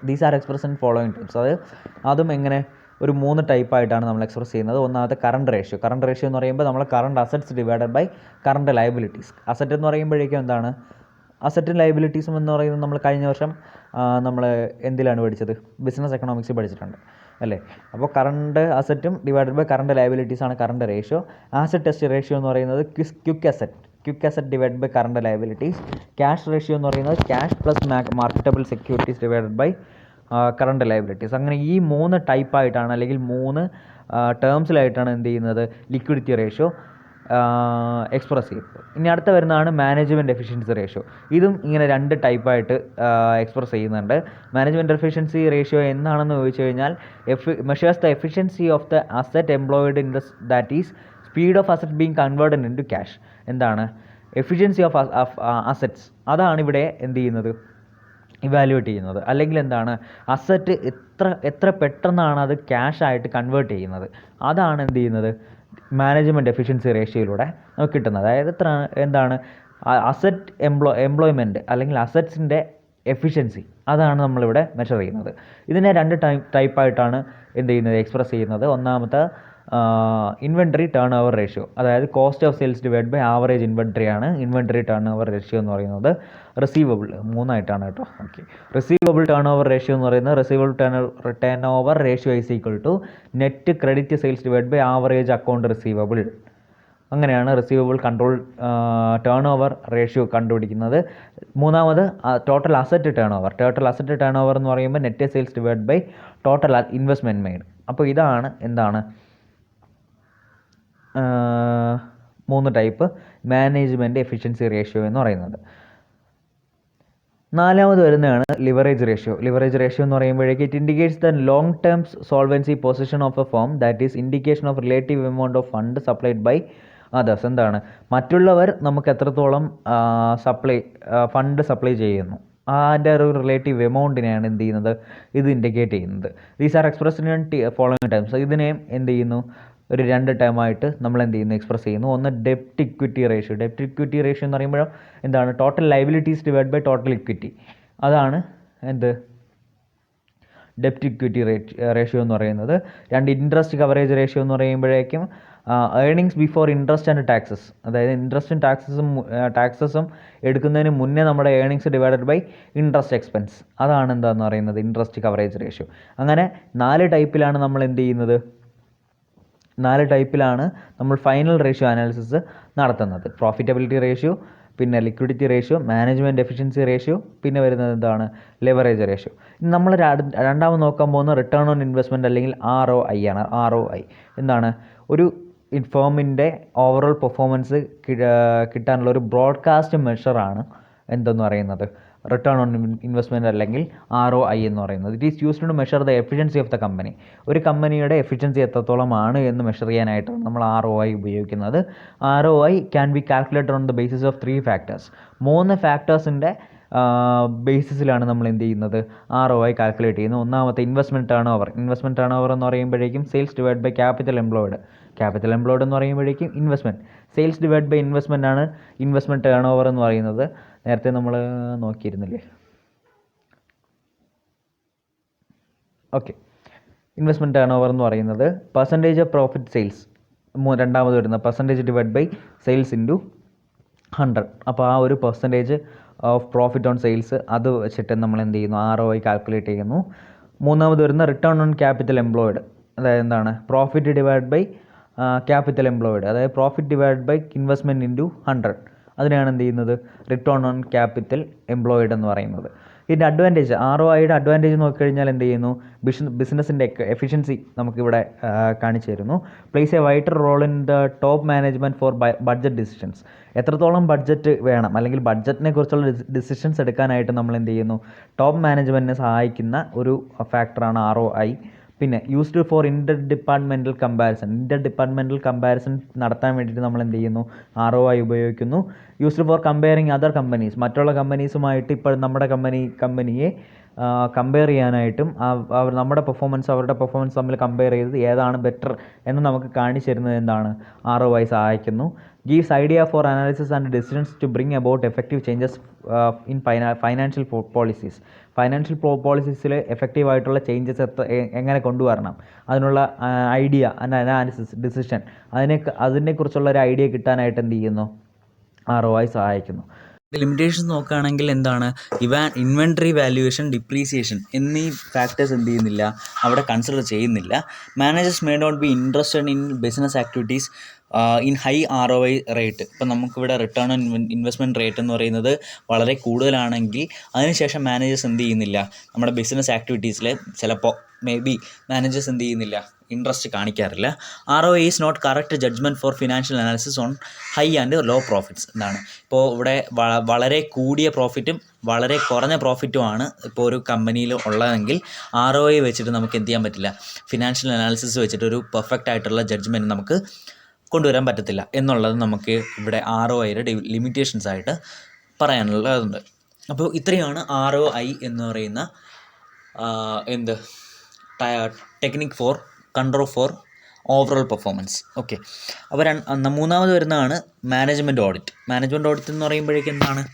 These are express in following types. അതും എങ്ങനെ ഒരു 3 ടൈപ്പായിട്ടാണ് നമ്മൾ എക്സ്പ്രസ് ചെയ്യുന്നത്. ഒന്നാമത്തെ കറണ്ട് റേഷ്യോ എന്ന് പറയുമ്പോൾ നമ്മൾ current assets divided by current liabilities. Asset എന്ന് പറയുമ്പോഴേക്കും എന്താണ്, അസറ്റും ലയബിലിറ്റീസും എന്ന് പറയുന്നത് നമ്മൾ കഴിഞ്ഞ വർഷം നമ്മൾ എന്തിലാണ് പഠിച്ചത്, ബിസിനസ് എക്കണോമിക്സ് പഠിച്ചിട്ടുണ്ട് അല്ലേ. അപ്പോൾ കറണ്ട് അസറ്റും ഡിവൈഡഡ് ബൈ കറണ്ട് ലയബിലിറ്റീസാണ് current ratio. Acid test ratio എന്ന് പറയുന്നത് quick asset divide by current liabilities. Cash ratio എന്ന് പറയുന്നത് cash plus marketable securities divided by current liabilities. അങ്ങനെ ഈ 3 ടൈപ്പായിട്ടാണ്, അല്ലെങ്കിൽ 3 ടേംസിലായിട്ടാണ് എന്ത് ചെയ്യുന്നത് ലിക്വിഡിറ്റി റേഷ്യോ എക്സ്പ്രസ് ചെയ്യുന്നത്. ഇനി അടുത്ത വരുന്നതാണ് മാനേജ്മെൻറ്റ് എഫിഷ്യൻസി റേഷ്യോ. ഇതും ഇങ്ങനെ 2 ടൈപ്പായിട്ട് എക്സ്പ്രസ് ചെയ്യുന്നുണ്ട്. മാനേജ്മെൻറ്റ് എഫിഷ്യൻസി റേഷ്യോ എന്താണെന്ന് ചോദിച്ചു കഴിഞ്ഞാൽ measures the efficiency of the asset employed in that is speed of asset being converted into cash. എന്താണ് എഫിഷ്യൻസി ഓഫ് അസറ്റ്സ്, അതാണ് ഇവിടെ എന്ത് ചെയ്യുന്നത് ഇവാലുവേറ്റ് ചെയ്യുന്നത്. അല്ലെങ്കിൽ എന്താണ് അസറ്റ് എത്ര പെട്ടെന്നാണ് അത് ക്യാഷായിട്ട് കൺവേർട്ട് ചെയ്യുന്നത്, അതാണ് എന്ത് ചെയ്യുന്നത് മാനേജ്മെൻറ്റ് എഫിഷ്യൻസി റേഷ്യോയിലൂടെ നമുക്ക് കിട്ടുന്നത്. അതായത് എന്താണ് അസറ്റ് എംപ്ലോയ്മെൻറ്റ് അല്ലെങ്കിൽ അസറ്റ്സിൻ്റെ എഫിഷ്യൻസി, അതാണ് നമ്മളിവിടെ മെഷർ ചെയ്യുന്നത്. ഇതിനെ 2 ടൈപ്പായിട്ടാണ് എന്ത് ചെയ്യുന്നത്, എക്സ്പ്രസ് ചെയ്യുന്നത്. ഒന്നാമത്തെ ഇൻവെൻറ്ററി ടേൺ ഓവർ റേഷ്യോ, അതായത് cost of sales divide by average inventory ആണ് ഇൻവെൻറ്ററി ടേൺ ഓവർ റേഷ്യോ എന്ന് പറയുന്നത്. റിസീവബിൾ 3 ആയിട്ടാണ് കേട്ടോ. Okay, receivable turnover ratio എന്ന് പറയുന്നത് receivable turnover ratio is equal to net credit sales divide by average account receivable. അങ്ങനെയാണ് receivable control turnover ratio കണ്ടുപിടിക്കുന്നത്. മൂന്നാമത് total asset turnover. Total asset turnover എന്ന് പറയുമ്പോൾ net sales divide by total investment made. അപ്പോൾ ഇതാണ് എന്താണ് 3 type management efficiency ratio എന്ന് പറയുന്നത്. 4ാമത് വരുന്നതാണ് ലിവറേജ് റേഷ്യോ. ലിവറേജ് റേഷ്യോ എന്ന് പറയുമ്പോഴേക്ക് it indicates the long term solvency position of a firm that is indication of relative amount of fund supplied by others. എന്താണ്, മറ്റുള്ളവർ നമുക്ക് എത്രത്തോളം ഫണ്ട് സപ്ലൈ ചെയ്യുന്നു അതിൻ്റെ ഒരു റിലേറ്റീവ് എമൗണ്ടിനെയാണ് എന്ത് ചെയ്യുന്നത്, ഇത് ഇൻഡിക്കേറ്റ് ചെയ്യുന്നത്. These are expressed in following times. ഇതിനെയും എന്ത് ചെയ്യുന്നു, ഒരു 2 ടൈമായിട്ട് നമ്മൾ എന്ത് ചെയ്യുന്നു, എക്സ്പ്രസ് ചെയ്യുന്നു. ഒന്ന് ഡെപ്റ്റ് ഇക്വിറ്റി റേഷ്യോ. ഡെപ്റ്റ് ഇക്വിറ്റി റേഷ്യോ എന്ന് പറയുമ്പോൾ എന്താണ്, total liabilities divide by total equity. അതാണ് എന്ത് ഡെപ്റ്റ് ഇക്വിറ്റി റേഷ്യോ എന്ന് പറയുന്നത്. 2 ഇൻട്രസ്റ്റ് കവറേജ് റേഷ്യോ എന്ന് പറയുമ്പോഴേക്കും earnings before interest and taxes, അതായത് ഇൻട്രസ്റ്റും ടാക്സസും എടുക്കുന്നതിന് മുന്നേ നമ്മുടെ earnings divided by interest expense. അതാണ് എന്താണെന്ന് പറയുന്നത് ഇൻട്രസ്റ്റ് കവറേജ് റേഷ്യോ. അങ്ങനെ 4 ടൈപ്പിലാണ് നമ്മൾ എന്ത് ചെയ്യുന്നത്, 4 ടൈപ്പിലാണ് നമ്മൾ ഫൈനൽ റേഷ്യോ അനാലിസിസ് നടത്തുന്നത്. പ്രോഫിറ്റബിലിറ്റി റേഷ്യോ, പിന്നെ liquidity ratio, management efficiency ratio, പിന്നെ വരുന്നത് എന്താണ്, ലെവറേജ് റേഷ്യോ. നമ്മൾ രണ്ടാമത് നോക്കാൻ പോകുന്ന റിട്ടേൺ ഓൺ ഇൻവെസ്റ്റ്മെൻറ്റ് അല്ലെങ്കിൽ ROI ആണ്. ROI എന്താണ്, ഒരു ഫേമിൻ്റെ ഓവറോൾ പെർഫോമൻസ് കിട്ടാനുള്ള ഒരു ബ്രോഡ്കാസ്റ്റ് മെഷറാണ് എന്തെന്ന് പറയുന്നത് റിട്ടേൺ ഓൺ ഇൻവെസ്റ്റ്മെൻറ്റ് അല്ലെങ്കിൽ ROI എന്ന് പറയുന്നത്. It is used to measure the efficiency of the company. ഒരു കമ്പനിയുടെ എഫിഷ്യൻസി എത്രത്തോളമാണ് എന്ന് മെഷർ ചെയ്യാനായിട്ടാണ് നമ്മൾ ROI ഉപയോഗിക്കുന്നത്. ROI can be calculated on the basis of 3 factors. 3 ഫാക്ടേഴ്സിൻ്റെ ബേസിസിലാണ് നമ്മൾ എന്ത് ചെയ്യുന്നത്, ROI കാൽക്കുലേറ്റ് ചെയ്യുന്നത്. ഒന്നാമത്തെ investment turnover. Investment turnover എന്ന് പറയുമ്പോഴേക്കും sales divide by capital employed. Capital employed എന്ന് പറയുമ്പോഴേക്കും investment. Sales divide by investment ആണ് ഇൻവെസ്റ്റ്മെൻറ്റ് ടേൺ ഓവർ എന്ന് പറയുന്നത്. നേരത്തെ നമ്മൾ നോക്കിയിരുന്നില്ലേ. ഓക്കെ, ഇൻവെസ്റ്റ്മെൻറ്റ് ടേൺ ഓവർ എന്ന് പറയുന്നത് പെർസെൻറ്റേജ് ഓഫ് പ്രോഫിറ്റ് സെയിൽസ്. രണ്ടാമത് വരുന്ന percentage divide by sales into 100. അപ്പോൾ ആ ഒരു percentage of profit on sales അത് വെച്ചിട്ട് നമ്മൾ എന്ത് ചെയ്യുന്നു, ROI കാൽക്കുലേറ്റ് ചെയ്യുന്നു. മൂന്നാമത് വരുന്ന റിട്ടേൺ ഓൺ ക്യാപിറ്റൽ എംപ്ലോയിഡ്, അതായത് എന്താണ്, profit divide by capital employed, അതായത് profit divide by investment into 100. അതിനെയാണ് എന്ത് ചെയ്യുന്നത്, റിട്ടേൺ ഓൺ ക്യാപിറ്റൽ എംപ്ലോയിഡ് എന്ന് പറയുന്നത്. ഇതിൻ്റെ അഡ്വാൻറ്റേജ്, ROIയുടെ അഡ്വാൻറ്റേജ് നോക്കിക്കഴിഞ്ഞാൽ എന്ത് ചെയ്യുന്നു, ബിസിനസ്സിൻ്റെ എഫിഷ്യൻസി നമുക്കിവിടെ കാണിച്ചു തരുന്നു. Place a wider role in the top management for budget decisions. എത്രത്തോളം ബഡ്ജറ്റ് വേണം അല്ലെങ്കിൽ ബഡ്ജറ്റിനെ കുറിച്ചുള്ള ഡിസിഷൻസ് എടുക്കാനായിട്ട് നമ്മൾ എന്ത് ചെയ്യുന്നു, ടോപ്പ് മാനേജ്മെൻറ്റിനെ സഹായിക്കുന്ന ഒരു ഫാക്ടറാണ് ROI. പിന്നെ used for inter departmental comparison നടത്താൻ വേണ്ടിയിട്ട് നമ്മൾ എന്ത് ചെയ്യുന്നു, ROI ഉപയോഗിക്കുന്നു. Used for comparing other companies, മറ്റുള്ള കമ്പനീസുമായിട്ട് ഇപ്പോൾ നമ്മുടെ കമ്പനിയെ കമ്പയർ ചെയ്യാനായിട്ടും നമ്മുടെ പെർഫോമൻസ് അവരുടെ പെർഫോമൻസ് തമ്മിൽ കമ്പയർ ചെയ്ത് ഏതാണ് ബെറ്റർ എന്ന് നമുക്ക് കാണിച്ചു തരുന്നത് എന്താണ്, ROI സഹായിക്കുന്നു. Gives idea for analysis and decisions to bring about effective changes in financial policies. Financial പോളിസീസിൽ എഫക്റ്റീവായിട്ടുള്ള ചേഞ്ചസ് എങ്ങനെ കൊണ്ടുവരണം, അതിനുള്ള ഐഡിയ, അനാലിസിസ്, ഡിസിഷൻ, അതിനെക്കുറിച്ചുള്ള ഒരു ഐഡിയ കിട്ടാനായിട്ട് എന്ത് ചെയ്യുന്നു, ROI സഹായിക്കുന്നു. ലിമിറ്റേഷൻസ് നോക്കുകയാണെങ്കിൽ എന്താണ്, ഇൻവെൻട്രി വാല്യുവേഷൻ, ഡിപ്രീസിയേഷൻ എന്നീ ഫാക്ടേഴ്സ് എന്ത് ചെയ്യുന്നില്ല, അവിടെ കൺസിഡർ ചെയ്യുന്നില്ല. Managers may not be interested in business activities in high ROI rate. ഇപ്പം നമുക്കിവിടെ റിട്ടേൺ ഓൺ ഇൻവെസ്റ്റ്മെൻറ്റ് റേറ്റ് എന്ന് പറയുന്നത് വളരെ കൂടുതലാണെങ്കിൽ അതിനുശേഷം മാനേജേഴ്സ് എന്ത് ചെയ്യുന്നില്ല, നമ്മുടെ ബിസിനസ് ആക്ടിവിറ്റീസിൽ ചിലപ്പോൾ മാനേജേഴ്സ് എന്ത് ചെയ്യുന്നില്ല, ഇൻട്രസ്റ്റ് കാണിക്കാറില്ല. ROI is not correct judgement for financial analysis on high and low profits. എന്താണ്, ഇപ്പോൾ ഇവിടെ വളരെ കൂടിയ പ്രോഫിറ്റും വളരെ കുറഞ്ഞ പ്രോഫിറ്റുമാണ് ഇപ്പോൾ ഒരു കമ്പനിയിൽ ഉള്ളതെങ്കിൽ ROI വെച്ചിട്ട് നമുക്ക് എന്ത് ചെയ്യാൻ പറ്റില്ല, ഫിനാൻഷ്യൽ അനാലിസിസ് വെച്ചിട്ട് ഒരു പെർഫെക്റ്റ് ആയിട്ടുള്ള ജഡ്ജ്മെൻറ്റ് നമുക്ക് കൊണ്ടുവരാൻ പറ്റത്തില്ല എന്നുള്ളത് നമുക്ക് ഇവിടെ ROIയുടെ ലിമിറ്റേഷൻസ് ആയിട്ട് പറയാനുള്ളതുണ്ട്. അപ്പോൾ ഇത്രയാണ് ROI എന്ന് പറയുന്ന technique four control for overall performance. Okay, അപ്പോൾ മൂന്നാമത് വരുന്നതാണ് മാനേജ്മെൻറ്റ് ഓഡിറ്റ്. മാനേജ്മെൻറ്റ് ഓഡിറ്റ് എന്ന് പറയുമ്പോഴേക്കും എന്താണ്,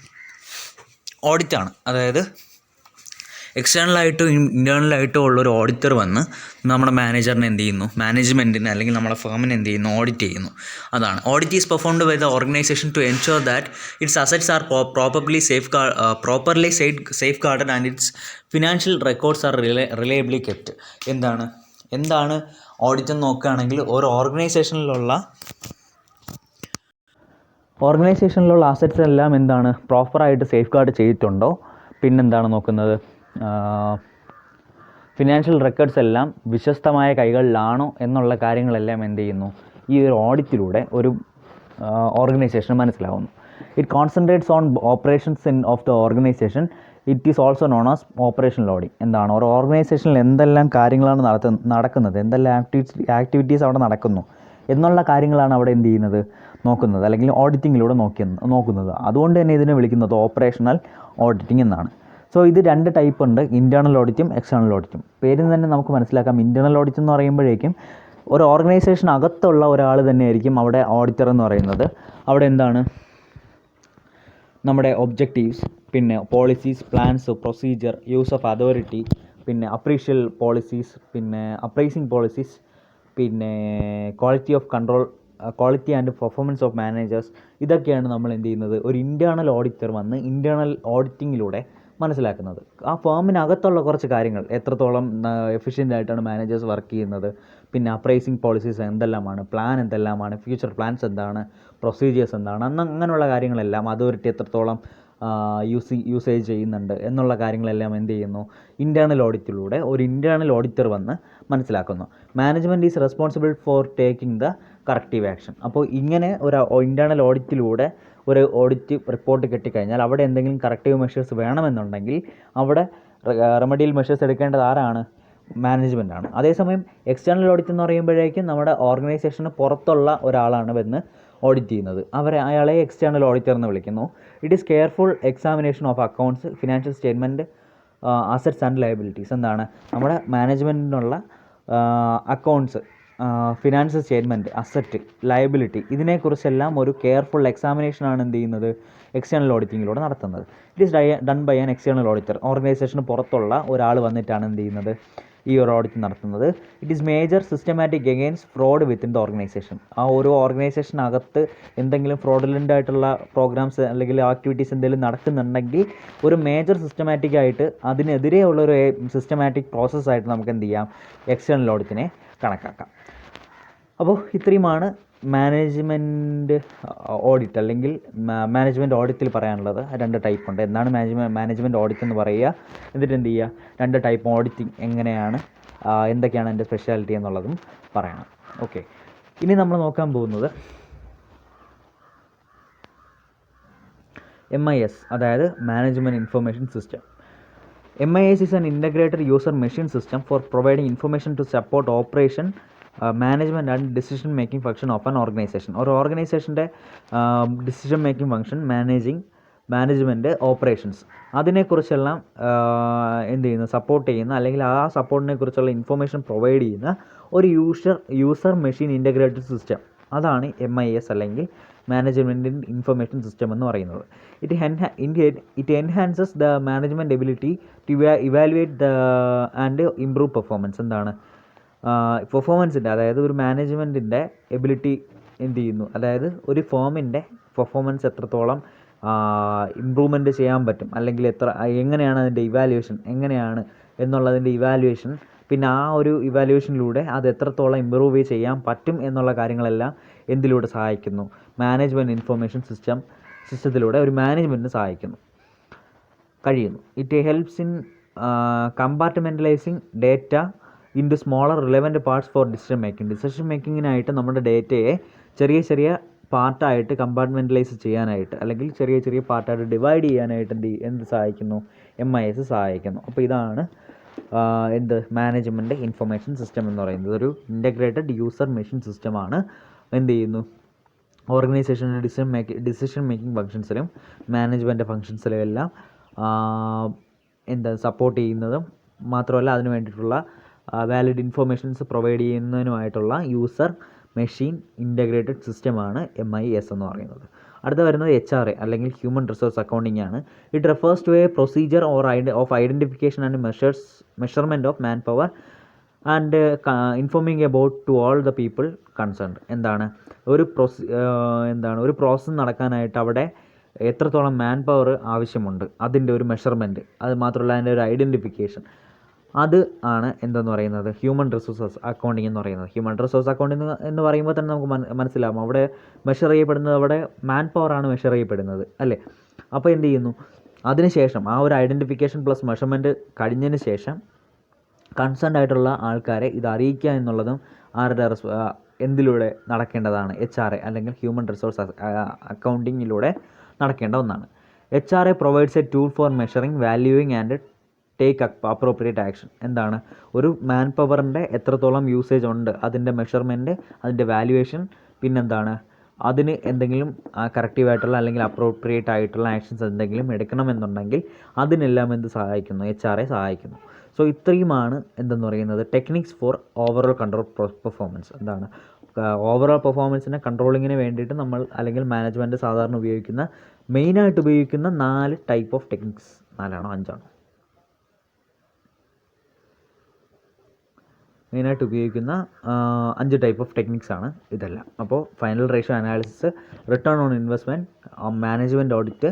ഓഡിറ്റാണ്. അതായത് എക്സ്റ്റേണലായിട്ടും ഇൻറ്റേർണലായിട്ടും ഉള്ളൊരു ഓഡിറ്റർ വന്ന് നമ്മുടെ മാനേജറിനെ എന്ത് ചെയ്യുന്നു, മാനേജ്മെൻറ്റിനെ അല്ലെങ്കിൽ നമ്മുടെ ഫേമിനെ എന്ത് ചെയ്യുന്നു, ഓഡിറ്റ് ചെയ്യുന്നു. അതാണ് audit is performed by the organisation to ensure that its assets are properly safeguarded and its financial records are reliably kept. എന്താണ് ഓഡിറ്റ് എന്ന് നോക്കുകയാണെങ്കിൽ ഒരു ഓർഗനൈസേഷനിലുള്ള അസറ്റ്സ് എല്ലാം എന്താണ് പ്രോപ്പറായിട്ട് സേഫ് ഗാർഡ് ചെയ്തിട്ടുണ്ടോ, പിന്നെന്താണ് നോക്കുന്നത്, ഫിനാൻഷ്യൽ റെക്കോർഡ്സ് എല്ലാം വിശ്വസ്തമായ കൈകളിലാണോ എന്നുള്ള കാര്യങ്ങളെല്ലാം എന്ത് ചെയ്യുന്നു, ഈ ഒരു ഓഡിറ്റിലൂടെ ഒരു ഓർഗനൈസേഷന് മനസ്സിലാവുന്നു. It concentrates on operations of the organisation. It is also known as operational audit. എന്താണ് ഒരു ഓർഗനൈസേഷനിൽ എന്തെല്ലാം കാര്യങ്ങളാണ് നടക്കുന്നത്, എന്തെല്ലാം ആക്ടിവിറ്റീസ് അവിടെ നടക്കുന്നു എന്നുള്ള കാര്യങ്ങളാണ് അവിടെ എന്ത് ചെയ്യുന്നത്, നോക്കുന്നത്, അല്ലെങ്കിൽ ഓഡിറ്റിങ്ങിലൂടെ നോക്കുന്നത്. അതുകൊണ്ട് തന്നെ ഇതിനെ വിളിക്കുന്നത് ഓപ്പറേഷണൽ ഓഡിറ്റിംഗ് എന്നാണ്. സോ ഇത് 2 ടൈപ്പ് ഉണ്ട്, ഇൻറ്റേർണൽ ഓഡിറ്റും എക്സ്റ്റേണൽ ഓഡിറ്റും. പേരിൽ തന്നെ നമുക്ക് മനസ്സിലാക്കാം, ഇൻറ്റേർണൽ ഓഡിറ്റ് എന്ന് പറയുമ്പോഴേക്കും ഒരു ഓർഗനൈസേഷൻ അകത്തുള്ള ഒരാൾ തന്നെയായിരിക്കും അവിടെ ഓഡിറ്റർ എന്ന് പറയുന്നത്. അവിടെ എന്താണ് നമ്മുടെ ഒബ്ജക്റ്റീവ്സ്, പിന്നെ policies, plans, procedure, use of authority, പിന്നെ അപ്രീഷ്യൽ പോളിസീസ്, പിന്നെ അപ്രൈസിങ് പോളിസീസ്, പിന്നെ quality of control, quality and performance of managers. ഇതൊക്കെയാണ് നമ്മൾ എന്ത് ചെയ്യുന്നത്, ഒരു ഇൻറ്റേർണൽ ഓഡിറ്റർ വന്ന് ഇൻറ്റേർണൽ ഓഡിറ്റിങ്ങിലൂടെ മനസ്സിലാക്കുന്നത്. ആ ഫേമിനകത്തുള്ള കുറച്ച് കാര്യങ്ങൾ, എത്രത്തോളം എഫിഷ്യൻ്റ് ആയിട്ടാണ് മാനേജേഴ്സ് വർക്ക് ചെയ്യുന്നത്, പിന്നെ അപ്രൈസിങ് പോളിസീസ് എന്തെല്ലാമാണ്, പ്ലാൻ എന്തെല്ലാമാണ്, ഫ്യൂച്ചർ പ്ലാൻസ് എന്താണ്, പ്രൊസീജിയേഴ്സ് എന്താണ്, അങ്ങനെയുള്ള കാര്യങ്ങളെല്ലാം അതോറിറ്റി എത്രത്തോളം യൂസേജ് ചെയ്യുന്നുണ്ട് എന്നുള്ള കാര്യങ്ങളെല്ലാം എന്ത് ചെയ്യുന്നു, ഇൻറ്റേർണൽ ഓഡിറ്റിലൂടെ ഒരു ഇൻറ്റേർണൽ ഓഡിറ്റർ വന്ന് മനസ്സിലാക്കുന്നു. Management is responsible for taking the corrective action. അപ്പോൾ ഇങ്ങനെ ഒരു ഇൻറ്റേർണൽ ഓഡിറ്റിലൂടെ ഒരു ഓഡിറ്റ് റിപ്പോർട്ട് കിട്ടിക്കഴിഞ്ഞാൽ അവിടെ എന്തെങ്കിലും കറക്റ്റീവ് മെഷേഴ്സ് വേണമെന്നുണ്ടെങ്കിൽ അവിടെ റെമഡിയൽ മെഷേഴ്സ് എടുക്കേണ്ടത് ആരാണ്, മാനേജ്മെൻറ്റാണ്. അതേസമയം എക്സ്റ്റേണൽ ഓഡിറ്റ് എന്ന് പറയുമ്പോഴേക്കും നമ്മുടെ ഓർഗനൈസേഷന് പുറത്തുള്ള ഒരാളാണ് വന്ന് ഓഡിറ്റ് ചെയ്യുന്നത്. അയാളെ എക്സ്റ്റേണൽ ഓഡിറ്റർ എന്ന് വിളിക്കുന്നു. It is careful examination of accounts, financial statement, assets and liabilities. എന്താണ് നമ്മുടെ മാനേജ്മെൻറ്റിനുള്ള accounts, financial statement, asset, liability, ഇതിനെക്കുറിച്ചെല്ലാം ഒരു കെയർഫുൾ എക്സാമിനേഷനാണ് എന്ത് ചെയ്യുന്നത്, എക്സ്റ്റേണൽ ഓഡിറ്റിങ്ങിലൂടെ നടത്തുന്നത്. It is done by an external auditor. ഓർഗനൈസേഷന് പുറത്തുള്ള ഒരാൾ വന്നിട്ടാണ് എന്ത് ചെയ്യുന്നത്, ഈ ഒരു ഓഡിറ്റ് നടത്തുന്നത്. It is major systematic against fraud within the organisation. ആ ഒരു ഓർഗനൈസേഷനകത്ത് എന്തെങ്കിലും ഫ്രോഡുലൻ്റ് ആയിട്ടുള്ള പ്രോഗ്രാംസ് അല്ലെങ്കിൽ ആക്ടിവിറ്റീസ് എന്തെങ്കിലും നടക്കുന്നുണ്ടെങ്കിൽ ഒരു മേജർ സിസ്റ്റമാറ്റിക് ആയിട്ട് അതിനെതിരെയുള്ള ഒരു സിസ്റ്റമാറ്റിക് പ്രോസസ്സായിട്ട് നമുക്ക് എന്ത് ചെയ്യാം, എക്സ്റ്റേണൽ ഓഡിറ്റിനെ കണക്കാക്കാം. അപ്പോൾ ഇത്രയുമാണ് മാനേജ്മെൻറ്റ് ഓഡിറ്റ് അല്ലെങ്കിൽ മാനേജ്മെൻറ്റ് ഓഡിറ്റിൽ പറയാനുള്ളത്. 2 ടൈപ്പ് ഉണ്ട്. എന്താണ് മാനേജ്മെൻറ്റ് ഓഡിറ്റ് എന്ന് പറയുക, എന്നിട്ട് എന്ത് ചെയ്യുക, 2 ടൈപ്പ് ഓഡിറ്റിംഗ് എങ്ങനെയാണ്, എന്തൊക്കെയാണ് അതിൻ്റെ സ്പെഷ്യാലിറ്റി എന്നുള്ളതും പറയണം. ഓക്കെ, ഇനി നമ്മൾ നോക്കാൻ പോകുന്നത് MIS, അതായത് management information system. MIS is an integrated user machine system for providing information to support operation, management and decision making function of an organisation. ഒരു ഓർഗനൈസേഷൻ്റെ decision making function, management, operations, അതിനെക്കുറിച്ചെല്ലാം എന്ത് ചെയ്യുന്നു, സപ്പോർട്ട് ചെയ്യുന്ന അല്ലെങ്കിൽ ആ സപ്പോർട്ടിനെ കുറിച്ചുള്ള ഇൻഫർമേഷൻ പ്രൊവൈഡ് ചെയ്യുന്ന ഒരു യൂസർ മെഷീൻ ഇൻ്റഗ്രേറ്റഡ് സിസ്റ്റം. അതാണ് MIS അല്ലെങ്കിൽ മാനേജ്മെൻറ്റ് ഇൻഫർമേഷൻ സിസ്റ്റം എന്ന് പറയുന്നത്. It enhances the management ability to evaluate and improve performance. എന്താണ് പെർഫോമൻസിൻ്റെ, അതായത് ഒരു മാനേജ്മെൻറ്റിൻ്റെ എബിലിറ്റി എന്ത് ചെയ്യുന്നു, അതായത് ഒരു ഫേമിൻ്റെ പെർഫോമൻസ് എത്രത്തോളം ഇമ്പ്രൂവ്മെൻറ്റ് ചെയ്യാൻ പറ്റും, അല്ലെങ്കിൽ എങ്ങനെയാണ് അതിൻ്റെ ഇവാലുവേഷൻ എങ്ങനെയാണ് എന്നുള്ളതിൻ്റെ ഇവാലുവേഷൻ, പിന്നെ ആ ഒരു ഇവാലുവേഷനിലൂടെ അത് എത്രത്തോളം ഇമ്പ്രൂവ് ചെയ്യാൻ പറ്റും എന്നുള്ള കാര്യങ്ങളെല്ലാം എന്തിലൂടെ സഹായിക്കുന്നു, മാനേജ്മെൻറ്റ് ഇൻഫർമേഷൻ സിസ്റ്റത്തിലൂടെ ഒരു മാനേജ്മെൻറ്റിന് കഴിയുന്നു. It helps in compartmentalising data into smaller relevant parts for decision മേക്കിങ്ങിനായിട്ട് നമ്മുടെ ഡേറ്റയെ ചെറിയ പാർട്ടായിട്ട് കമ്പാർട്ട്മെൻ്റലൈസ് ചെയ്യാനായിട്ട് അല്ലെങ്കിൽ ചെറിയ പാർട്ടായിട്ട് ഡിവൈഡ് ചെയ്യാനായിട്ട് എന്ത് സഹായിക്കുന്നു, MIS സഹായിക്കുന്നു. അപ്പോൾ ഇതാണ് മാനേജ്മെൻറ്റ് ഇൻഫർമേഷൻ സിസ്റ്റം എന്ന് പറയുന്നത്. ഒരു ഇൻ്റഗ്രേറ്റഡ് യൂസർ മെഷീൻ സിസ്റ്റമാണ്. എന്ത് ചെയ്യുന്നു, ഓർഗനൈസേഷൻ്റെ ഡിസിഷൻ മേക്കിംഗ് ഫങ്ഷൻസിലും മാനേജ്മെൻറ്റ് ഫങ്ഷൻസിലും എല്ലാം സപ്പോർട്ട് ചെയ്യുന്നതും മാത്രമല്ല അതിന് വേണ്ടിയിട്ടുള്ള വാലിഡ് ഇൻഫർമേഷൻസ് പ്രൊവൈഡ് ചെയ്യുന്നതിനുമായിട്ടുള്ള യൂസർ മെഷീൻ ഇൻ്റഗ്രേറ്റഡ് സിസ്റ്റമാണ് MIS എന്ന് പറയുന്നത്. അടുത്ത വരുന്നത് HRA അല്ലെങ്കിൽ ഹ്യൂമൻ റിസോഴ്സ് അക്കൗണ്ടിംഗ് ആണ്. It refers to a procedure of identification and measurement of manpower and informing about to all the people concerned. ഒരു process നടക്കാനായിട്ട് അവിടെ എത്രത്തോളം മാൻ പവർ ആവശ്യമുണ്ട് അതിൻ്റെ ഒരു മെഷർമെൻറ്റ്, അത് മാത്രമല്ല അതിൻ്റെ ഒരു ഐഡൻറ്റിഫിക്കേഷൻ, അത് ആണ് എന്തെന്ന് പറയുന്നത് ഹ്യൂമൻ റിസോഴ്സസ് അക്കൗണ്ടിങ് എന്ന് പറയുന്നത്. ഹ്യൂമൻ റിസോഴ്സ് അക്കൗണ്ടിങ് എന്ന് പറയുമ്പോൾ തന്നെ നമുക്ക് മനസ്സിലാവും അവിടെ മെഷർ ചെയ്യപ്പെടുന്നത് അവിടെ മാൻ പവറാണ് മെഷർ ചെയ്യപ്പെടുന്നത് അല്ലേ. അപ്പോൾ എന്ത് ചെയ്യുന്നു, അതിനുശേഷം ആ ഒരു ഐഡൻറ്റിഫിക്കേഷൻ പ്ലസ് മെഷർമെൻറ്റ് കഴിഞ്ഞതിന് ശേഷം കൺസേൺഡ് ആയിട്ടുള്ള ആൾക്കാരെ ഇത് അറിയിക്കുക എന്നുള്ളതും എന്തിലൂടെ നടക്കേണ്ടതാണ്, HRA അല്ലെങ്കിൽ ഹ്യൂമൻ റിസോഴ്സ് അക്കൗണ്ടിങ്ങിലൂടെ നടക്കേണ്ട ഒന്നാണ്. HRA provides A tool for measuring, valuing and take appropriate action. ഒരു മാൻ പവറിൻ്റെ എത്രത്തോളം യൂസേജ് ഉണ്ട്, അതിൻ്റെ മെഷർമെൻറ്റ്, അതിൻ്റെ വാല്യുവേഷൻ, അതിന് എന്തെങ്കിലും കറക്റ്റീവായിട്ടുള്ള അല്ലെങ്കിൽ അപ്രോപ്രിയേറ്റ് ആയിട്ടുള്ള ആക്ഷൻസ് എന്തെങ്കിലും എടുക്കണമെന്നുണ്ടെങ്കിൽ അതിനെല്ലാം സഹായിക്കുന്നു, HRA സഹായിക്കുന്നു. സോ ഇത്രയുമാണ് എന്തെന്ന് പറയുന്നത് techniques for overall control performance. Overall പെർഫോമൻസിനെ കൺട്രോളിങ്ങിന് വേണ്ടിയിട്ട് നമ്മൾ അല്ലെങ്കിൽ മാനേജ്മെൻറ്റ് സാധാരണ മെയിനായിട്ട് ഉപയോഗിക്കുന്ന 4 ടൈപ്പ് ഓഫ് ടെക്നിക്സ്. 4ആണോ 5ആണോ? മെയിനായിട്ട് ഉപയോഗിക്കുന്ന 5 ടൈപ്പ് ഓഫ് ടെക്നിക്സ് ആണ് ഇതെല്ലാം. അപ്പോൾ final ratio analysis, return on investment, management audit,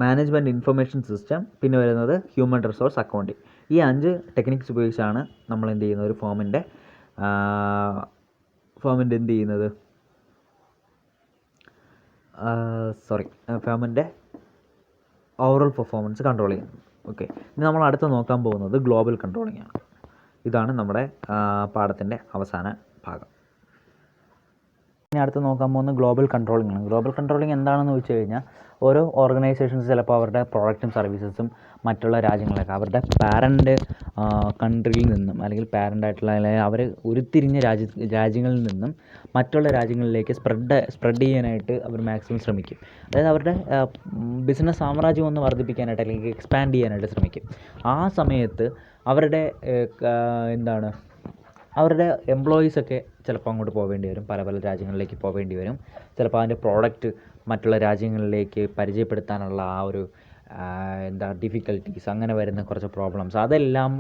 management information system, പിന്നെ വരുന്നത് ഹ്യൂമൻ റിസോഴ്സ് അക്കൗണ്ടിങ്. ഈ 5 ടെക്നിക്സ് ഉപയോഗിച്ചാണ് നമ്മൾ എന്ത് ചെയ്യുന്നത്, ഒരു ഫേമിൻ്റെ ഫേമിൻ്റെ ഓവറോൾ പെർഫോമൻസ് കൺട്രോൾ ചെയ്യുന്നത്. ഓക്കെ, ഇനി നമ്മൾ അടുത്ത് നോക്കാൻ പോകുന്നത് ഗ്ലോബൽ കൺട്രോളിംഗ് ആണ്. ഇതാണ് നമ്മുടെ പാഠത്തിൻ്റെ അവസാന ഭാഗം. ഇനി അടുത്ത് നോക്കാൻ പോകുന്നത് ഗ്ലോബൽ കൺട്രോളിംഗ് ആണ്. ഗ്ലോബൽ കൺട്രോളിംഗ് എന്താണെന്ന് വെച്ച് കഴിഞ്ഞാൽ ഓരോ ഓർഗനൈസേഷൻസ് ചിലപ്പോൾ അവരുടെ പ്രോഡക്റ്റും സർവീസസും മറ്റുള്ള രാജ്യങ്ങളൊക്കെ അവരുടെ പാരൻ്റ് കൺട്രിയിൽ നിന്നും അല്ലെങ്കിൽ പാരൻ്റായിട്ടുള്ള അല്ലെങ്കിൽ അവർ ഉരുത്തിരിഞ്ഞ രാജ്യങ്ങളിൽ നിന്നും മറ്റുള്ള രാജ്യങ്ങളിലേക്ക് സ്പ്രെഡ് ചെയ്യാനായിട്ട് അവർ മാക്സിമം ശ്രമിക്കും. അതായത് അവരുടെ ബിസിനസ് സാമ്രാജ്യം ഒന്ന് വർദ്ധിപ്പിക്കാനായിട്ട് അല്ലെങ്കിൽ എക്സ്പാൻഡ് ചെയ്യാനായിട്ട് ശ്രമിക്കും. ആ സമയത്ത് അവരുടെ അവരുടെ എംപ്ലോയീസൊക്കെ ചിലപ്പോൾ അങ്ങോട്ട് പോവേണ്ടി വരും, പല രാജ്യങ്ങളിലേക്ക് പോവേണ്ടി വരും. ചിലപ്പോൾ അതിൻ്റെ പ്രോഡക്റ്റ് മറ്റുള്ള രാജ്യങ്ങളിലേക്ക് പരിചയപ്പെടുത്താനുള്ള ആ ഒരു ഡിഫിക്കൽട്ടീസ്, അങ്ങനെ വരുന്ന കുറച്ച് പ്രോബ്ലംസ്, അതെല്ലാം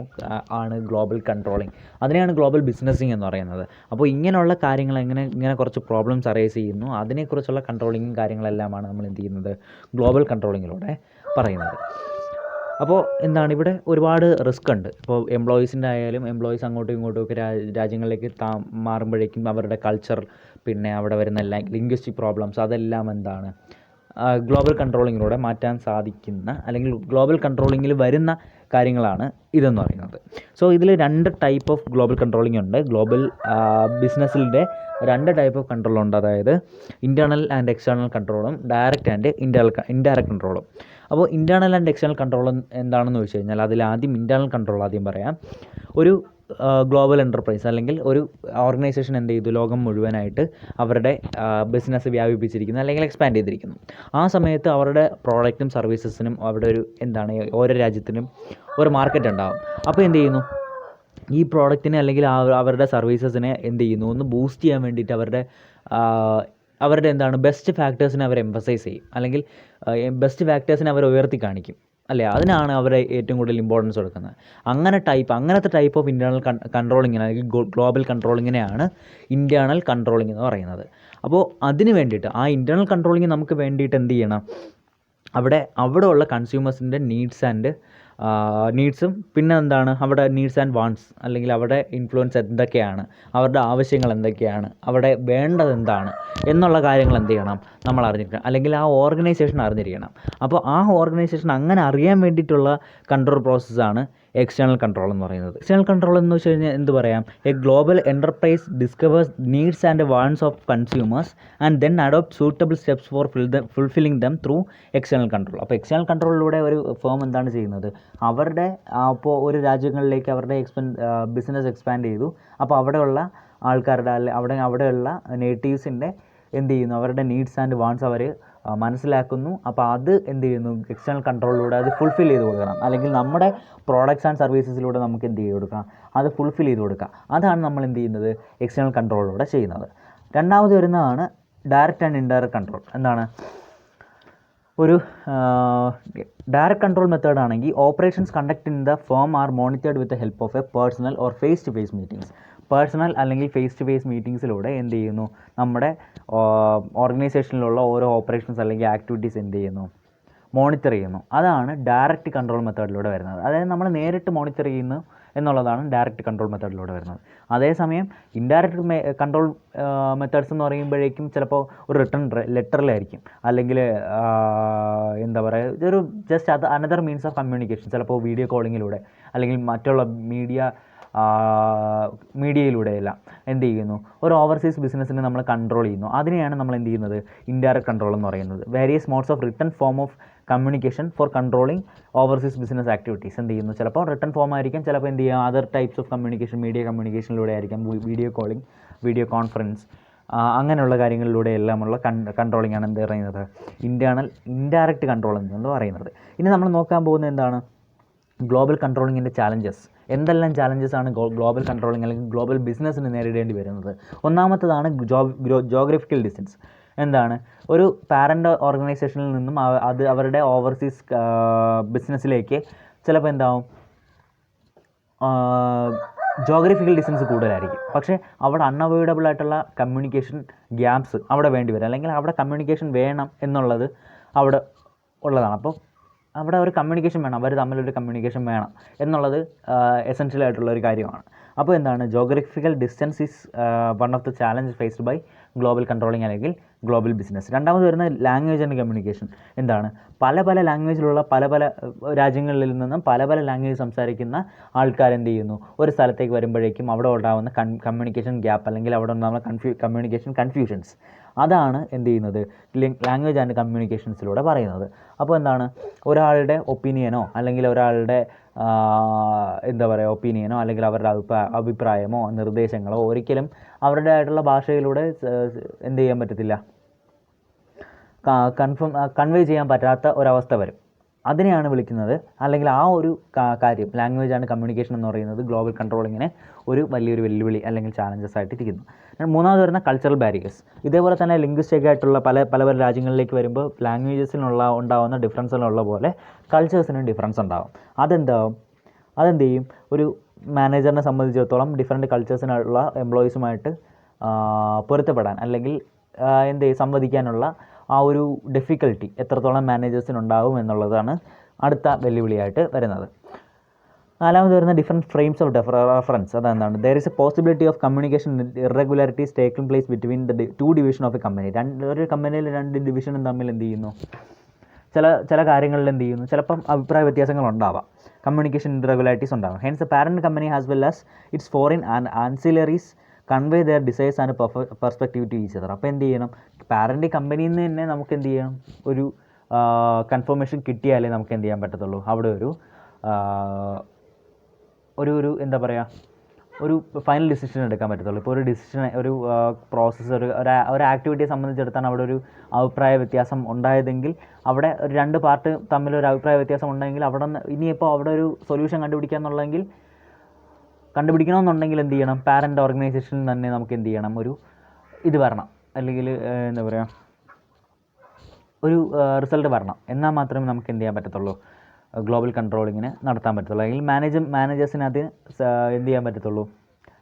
ആണ് ഗ്ലോബൽ കൺട്രോളിങ്. അതിനെയാണ് ഗ്ലോബൽ ബിസിനസ്സിങ് എന്ന് പറയുന്നത്. അപ്പോൾ ഇങ്ങനെയുള്ള കാര്യങ്ങൾ ഇങ്ങനെ കുറച്ച് പ്രോബ്ലംസ് അറൈസ് ചെയ്യുന്നു, അതിനെക്കുറിച്ചുള്ള കൺട്രോളിങ്ങും കാര്യങ്ങളെല്ലാമാണ് നമ്മൾ എന്ത് ചെയ്യുന്നത് ഗ്ലോബൽ കൺട്രോളിങ്ങിലൂടെ പറയുന്നത്. അപ്പോൾ ഇവിടെ ഒരുപാട് റിസ്ക് ഉണ്ട്. ഇപ്പോൾ എംപ്ലോയീസിൻ്റെ ആയാലും എംപ്ലോയീസ് അങ്ങോട്ടും ഇങ്ങോട്ടും ഒക്കെ രാജ്യങ്ങളിലേക്ക് മാറുമ്പോഴേക്കും അവരുടെ കൾച്ചർ, പിന്നെ അവിടെ വരുന്ന ലിംഗ്വിസ്റ്റിക് പ്രോബ്ലംസ്, അതെല്ലാം ഗ്ലോബൽ കൺട്രോളിങ്ങിലൂടെ മാറ്റാൻ സാധിക്കുന്ന അല്ലെങ്കിൽ ഗ്ലോബൽ കൺട്രോളിങ്ങിൽ വരുന്ന കാര്യങ്ങളാണ് ഇതെന്ന് പറയുന്നത്. സോ ഇതിൽ 2 ടൈപ്പ് ഓഫ് ഗ്ലോബൽ കൺട്രോളിംഗ് ഉണ്ട്. ഗ്ലോബൽ ബിസിനസ്സിൻ്റെ 2 ടൈപ്പ് ഓഫ് കൺട്രോളുണ്ട്. അതായത് ഇൻറ്റേർണൽ ആൻഡ് എക്സ്റ്റേർണൽ കൺട്രോളും ഡയറക്റ്റ് ആൻഡ് ഇൻഡയറക്റ്റ് കൺട്രോളും. അപ്പോൾ ഇൻറ്റേർണൽ ആൻഡ് എക്സ്റ്റേർണൽ കൺട്രോൾ എന്താണെന്ന് വെച്ച് കഴിഞ്ഞാൽ അതിലാദ്യം ഇൻറ്റേർണൽ കൺട്രോൾ ആദ്യം പറയാം. ഒരു ഗ്ലോബൽ എൻ്റർപ്രൈസ് അല്ലെങ്കിൽ ഒരു ഓർഗനൈസേഷൻ എന്ത് ചെയ്തു, ലോകം മുഴുവനായിട്ട് അവരുടെ ബിസിനസ് വ്യാപിപ്പിച്ചിരിക്കുന്നു അല്ലെങ്കിൽ എക്സ്പാൻഡ് ചെയ്തിരിക്കുന്നു. ആ സമയത്ത് അവരുടെ പ്രോഡക്റ്റും സർവീസസിനും അവിടെ ഓരോ രാജ്യത്തിനും ഒരു മാർക്കറ്റ് ഉണ്ടാകും. അപ്പോൾ എന്ത് ചെയ്യുന്നു, ഈ പ്രോഡക്റ്റിനെ അല്ലെങ്കിൽ അവരുടെ സർവീസസിനെ എന്ത് ചെയ്യുന്നു, ഒന്ന് ബൂസ്റ്റ് ചെയ്യാൻ വേണ്ടിയിട്ട് അവരുടെ ബെസ്റ്റ് ഫാക്ടേഴ്സിനെ അവർ എംഫസൈസ് ചെയ്യും, അല്ലെങ്കിൽ ബെസ്റ്റ് ഫാക്ടേഴ്സിനെ അവർ ഉയർത്തി കാണിക്കും അല്ലേ. അതിനാണ് അവർ ഏറ്റവും കൂടുതൽ ഇമ്പോർട്ടൻസ് കൊടുക്കുന്നത്. അങ്ങനത്തെ ടൈപ്പ് ഓഫ് ഇൻറ്റേർണൽ കൺട്രോളിങ്ങിന് അല്ലെങ്കിൽ ഗ്ലോബൽ കൺട്രോളിങ്ങിനെയാണ് ഇൻറ്റേർണൽ കൺട്രോളിംഗ് എന്ന് പറയുന്നത്. അപ്പോൾ അതിന് വേണ്ടിയിട്ട് ആ ഇൻറ്റേർണൽ കൺട്രോളിങ് നമുക്ക് വേണ്ടിയിട്ട് എന്ത് ചെയ്യണം, അവിടെ ഉള്ള കൺസ്യൂമേഴ്സിൻ്റെ നീഡ്സും പിന്നെ അവിടെ നീഡ്സ് ആൻഡ് വാണ്ട്സ് അല്ലെങ്കിൽ അവിടെ ഇൻഫ്ലുവൻസ് എന്തൊക്കെയാണ്, അവരുടെ ആവശ്യങ്ങൾ എന്തൊക്കെയാണ്, അവിടെ വേണ്ടത് എന്താണ് എന്നുള്ള കാര്യങ്ങൾ എന്ത് ചെയ്യണം, നമ്മൾ അറിഞ്ഞിരിക്കണം, അല്ലെങ്കിൽ ആ ഓർഗനൈസേഷൻ അറിഞ്ഞിരിക്കണം. അപ്പോൾ ആ ഓർഗനൈസേഷൻ അങ്ങനെ അറിയാൻ വേണ്ടിയിട്ടുള്ള കൺട്രോൾ പ്രോസസ്സാണ് എക്സ്റ്റേണൽ കൺട്രോൾ എന്ന് പറയുന്നത്. എക്സ്റ്റേണൽ കൺട്രോൾ എന്ന് വെച്ച് കഴിഞ്ഞാൽ എന്ത് പറയാം, A global enterprise discovers needs and wants of consumers and then adopt suitable steps four fulfilling them through external control. അപ്പോൾ എക്സ്റ്റേണൽ കൺട്രോളിലൂടെ ഒരു ഫേം എന്താണ് ചെയ്യുന്നത്, അവരുടെ അപ്പോൾ ഒരു രാജ്യങ്ങളിലേക്ക് അവരുടെ ബിസിനസ് എക്സ്പാൻഡ് ചെയ്തു. അപ്പോൾ അവിടെയുള്ള ആൾക്കാരുടെ അവിടെയുള്ള നേറ്റീവ്സിൻ്റെ എന്ത് ചെയ്യുന്നു, അവരുടെ നീഡ്സ് ആൻഡ് വാണ്ട്സ് അവർ മനസ്സിലാക്കുന്നു. അപ്പോൾ അത് എന്ത് ചെയ്യുന്നു, എക്സ്റ്റേണൽ കൺട്രോളിലൂടെ അത് ഫുൾഫിൽ ചെയ്ത് കൊടുക്കണം, അല്ലെങ്കിൽ നമ്മുടെ പ്രോഡക്റ്റ്സ് ആൻഡ് സർവീസസിലൂടെ നമുക്ക് എന്ത് ചെയ്ത് കൊടുക്കാം, അത് ഫുൾഫിൽ ചെയ്ത് കൊടുക്കാം. അതാണ് നമ്മൾ എന്ത് ചെയ്യുന്നത്, എക്സ്റ്റേണൽ കൺട്രോളിലൂടെ ചെയ്യുന്നത്. രണ്ടാമത് വരുന്നതാണ് ഡയറക്റ്റ് ആൻഡ് ഇൻഡയറക്റ്റ് കൺട്രോൾ. എന്താണ് ഒരു ഡയറക്റ്റ് കൺട്രോൾ മെത്തേഡ് ആണെങ്കിൽ operations conduct in the firm are monitored with the help of a personal or face to face meetings. Personal അല്ലെങ്കിൽ ഫേസ് ടു ഫേസ് മീറ്റിങ്സിലൂടെ എന്ത് ചെയ്യുന്നു, നമ്മുടെ ഓർഗനൈസേഷനിലുള്ള ഓരോ ഓപ്പറേഷൻസ് അല്ലെങ്കിൽ ആക്ടിവിറ്റീസ് എന്ത് ചെയ്യുന്നു, മോണിറ്റർ ചെയ്യുന്നു. അതാണ് ഡയറക്റ്റ് കൺട്രോൾ മെത്തേഡിലൂടെ വരുന്നത്. അതായത് നമ്മൾ നേരിട്ട് മോണിറ്റർ ചെയ്യുന്നു എന്നുള്ളതാണ് ഡയറക്റ്റ് കൺട്രോൾ മെത്തേഡിലൂടെ വരുന്നത്. അതേസമയം ഇൻഡയറക്റ്റ് കൺട്രോൾ മെത്തേഡ്സ് എന്ന് പറയുമ്പോഴേക്കും ചിലപ്പോൾ ഒരു റിട്ടേൺ ലെറ്ററിലായിരിക്കും, അല്ലെങ്കിൽ എന്താ പറയുക, ഇതൊരു ജസ്റ്റ് അത് അനദർ മീൻസ് ഓഫ് കമ്മ്യൂണിക്കേഷൻ. ചിലപ്പോൾ വീഡിയോ കോളിങ്ങിലൂടെ അല്ലെങ്കിൽ മറ്റുള്ള മീഡിയയിലൂടെയെല്ലാം എന്ത് ചെയ്യുന്നു, ഒരു ഓവർസീസ് ബിസിനസ്സിനെ നമ്മൾ കൺട്രോൾ ചെയ്യുന്നു. അതിനെയാണ് നമ്മൾ എന്ത് ചെയ്യുന്നത്, ഇൻഡയറക്റ്റ് കൺട്രോൾ എന്ന് പറയുന്നത്. Various modes of return form of communication for controlling overseas business activities. എന്ത് ചെയ്യുന്നു, ചിലപ്പോൾ റിട്ടേൺ ഫോം ആയിരിക്കും, ചിലപ്പോൾ എന്ത് ചെയ്യുക, other types of communication, media കമ്മ്യൂണിക്കേഷനിലൂടെ ആയിരിക്കും, വീഡിയോ കോളിംഗ്, വീഡിയോ കോൺഫറൻസ്, അങ്ങനെയുള്ള കാര്യങ്ങളിലൂടെ എല്ലാമുള്ള കൺട്രോളിംഗ് ആണ് എന്ത് പറയുന്നത്, ഇൻഡയറക്റ്റ് കൺട്രോൾ എന്ന് പറയുന്നത്. ഇനി നമ്മൾ നോക്കാൻ പോകുന്നത് എന്താണ്, ഗ്ലോബൽ കൺട്രോളിങ്ങിൻ്റെ ചാലഞ്ചസ്. എന്തെല്ലാം ചാലഞ്ചസ് ആണ് ഗ്ലോബൽ കൺട്രോളിങ് അല്ലെങ്കിൽ ഗ്ലോബൽ ബിസിനസ്സിന് നേരിടേണ്ടി വരുന്നത്. ഒന്നാമത്തതാണ് ജോഗ്രഫിക്കൽ ഡിസ്റ്റൻസ്. എന്താണ്, ഒരു പാരൻ്റ് ഓർഗനൈസേഷനിൽ നിന്നും അത് അവരുടെ ഓവർസീസ് ബിസിനസ്സിലേക്ക് ചിലപ്പോൾ എന്താവും, ജോഗ്രഫിക്കൽ ഡിസ്റ്റൻസ് കൂടുതലായിരിക്കും. പക്ഷേ അവിടെ അൺഅവോയ്ഡബിൾ ആയിട്ടുള്ള കമ്മ്യൂണിക്കേഷൻ ഗ്യാപ്സ് അവിടെ വേണ്ടി വരും, അല്ലെങ്കിൽ അവിടെ കമ്മ്യൂണിക്കേഷൻ വേണം എന്നുള്ളത് അവിടെ ഉള്ളതാണ്. അപ്പോൾ അവിടെ ഒരു കമ്മ്യൂണിക്കേഷൻ വേണം, അവർ തമ്മിലൊരു കമ്മ്യൂണിക്കേഷൻ വേണം എന്നുള്ളത് എസെൻഷ്യൽ ആയിട്ടുള്ള ഒരു കാര്യമാണ്. അപ്പോൾ എന്താണ്, geographical distance is one of the challenge faced by global controlling അല്ലെങ്കിൽ ഗ്ലോബൽ ബിസിനസ്. രണ്ടാമത് വരുന്ന ലാംഗ്വേജ് ആൻഡ് കമ്മ്യൂണിക്കേഷൻ. എന്താണ്, പല പല ലാംഗ്വേജിലുള്ള പല പല രാജ്യങ്ങളിൽ നിന്നും പല പല ലാംഗ്വേജ് സംസാരിക്കുന്ന ആൾക്കാരെന്ത് ചെയ്യുന്നു, ഒരു സ്ഥലത്തേക്ക് വരുമ്പോഴേക്കും അവിടെ ഉണ്ടാകുന്ന കമ്മ്യൂണിക്കേഷൻ ഗ്യാപ്പ് അല്ലെങ്കിൽ അവിടെ ഉണ്ടാകുന്ന കമ്മ്യൂണിക്കേഷൻ കൺഫ്യൂഷൻസ്, അതാണ് എന്ത് ചെയ്യുന്നത്, ലാംഗ്വേജ് ആൻഡ് കമ്മ്യൂണിക്കേഷൻസിലൂടെ പറയുന്നത്. അപ്പോൾ എന്താണ്, ഒരാളുടെ ഒപ്പീനിയനോ അല്ലെങ്കിൽ ഒരാളുടെ എന്താ പറയുക ഒപ്പീനിയനോ അല്ലെങ്കിൽ അവരുടെ അഭിപ്രായമോ നിർദ്ദേശങ്ങളോ ഒരിക്കലും അവരുടേതായിട്ടുള്ള ഭാഷയിലൂടെ എന്ത് ചെയ്യാൻ പറ്റത്തില്ല, കൺവേ ചെയ്യാൻ പറ്റാത്ത ഒരവസ്ഥ വരും. അതിനെയാണ് വിളിക്കുന്നത്, അല്ലെങ്കിൽ ആ ഒരു കാര്യം ലാംഗ്വേജ് ആൻഡ് കമ്മ്യൂണിക്കേഷൻ എന്ന് പറയുന്നത് ഗ്ലോബൽ കൺട്രോളിങ്ങിന് ഒരു വലിയൊരു വെല്ലുവിളി അല്ലെങ്കിൽ ചാലഞ്ചസ് ആയിട്ട് ഇരിക്കുന്നു. മൂന്നാമത് വരുന്ന കൾച്ചറൽ ബാരിയേഴ്സ്. ഇതേപോലെ തന്നെ ലിംഗ്വിസ്റ്റിക് ആയിട്ടുള്ള പല രാജ്യങ്ങളിലേക്ക് വരുമ്പോൾ ലാംഗ്വേജസിനുള്ള ഉണ്ടാകുന്ന ഡിഫറൻസിനുള്ള പോലെ കൾച്ചേഴ്സിനും ഡിഫറൻസ് ഉണ്ടാകും. അതെന്ത് ചെയ്യും, ഒരു മാനേജറിനെ സംബന്ധിച്ചിടത്തോളം ഡിഫറെൻറ്റ് കൾച്ചേഴ്സിനുള്ള എംപ്ലോയീസുമായിട്ട് പൊരുത്തപ്പെടാൻ അല്ലെങ്കിൽ എന്ത് സംവദിക്കാനുള്ള ആ ഒരു ഡിഫിക്കൽട്ടി എത്രത്തോളം മാനേജേഴ്സിനുണ്ടാവും എന്നുള്ളതാണ് അടുത്ത വെല്ലുവിളിയായിട്ട് വരുന്നത്. നാലാമത് വരുന്ന ഡിഫറെൻറ്റ് ഫ്രെയിംസ് ഓഫ് റെഫറൻസ്. അതെന്താണ്, there is A possibility of communication irregularities taking place between the two division of A company. ഒരു കമ്പനിയിൽ രണ്ട് ഡിവിഷനും തമ്മിൽ എന്ത് ചെയ്യുന്നു, ചില കാര്യങ്ങളിൽ എന്ത് ചെയ്യുന്നു, ചിലപ്പം അഭിപ്രായ വ്യത്യാസങ്ങൾ ഉണ്ടാവാം, കമ്മ്യൂണിക്കേഷൻ ഇറഗുലാരിറ്റീസ് ഉണ്ടാവാം. Hence a parent company as well as its foreign and ancillaries convey their desires and perspective to each other. അപ്പോൾ എന്ത് ചെയ്യണം, പാരൻ്റ് കമ്പനിയിൽ നിന്ന് തന്നെ നമുക്ക് എന്ത് ചെയ്യണം, ഒരു കൺഫർമേഷൻ കിട്ടിയാലേ നമുക്ക് എന്ത് ചെയ്യാൻ പറ്റത്തുള്ളൂ, അവിടെ ഒരു എന്താ പറയുക, ഒരു ഫൈനൽ ഡിസിഷൻ എടുക്കാൻ പറ്റത്തുള്ളൂ. ഇപ്പോൾ ഒരു ഡിസിഷൻ, ഒരു പ്രോസസ്സ്, ഒരു ആക്ടിവിറ്റിയെ സംബന്ധിച്ചിടത്താണ് അവിടെ ഒരു അഭിപ്രായ വ്യത്യാസം ഉണ്ടായതെങ്കിൽ, അവിടെ ഒരു രണ്ട് പാർട്ട് തമ്മിലൊരു അഭിപ്രായ വ്യത്യാസം ഉണ്ടെങ്കിൽ അവിടെ ഇനിയിപ്പോൾ അവിടെ ഒരു സൊല്യൂഷൻ കണ്ടുപിടിക്കണമെന്നുണ്ടെങ്കിൽ എന്ത് ചെയ്യണം, പാരൻ്റ് ഓർഗനൈസേഷനിൽ തന്നെ നമുക്ക് എന്ത് ചെയ്യണം, ഒരു ഇത് വരണം, അല്ലെങ്കിൽ എന്താ പറയുക, ഒരു റിസൾട്ട് വരണം. എന്നാൽ മാത്രമേ നമുക്ക് എന്ത് ചെയ്യാൻ പറ്റത്തുള്ളൂ, ഗ്ലോബൽ കൺട്രോളിങ്ങിന് നടത്താൻ പറ്റത്തുള്ളൂ, അല്ലെങ്കിൽ മാനേജേഴ്സിന് അത് എന്ത് ചെയ്യാൻ പറ്റത്തുള്ളൂ,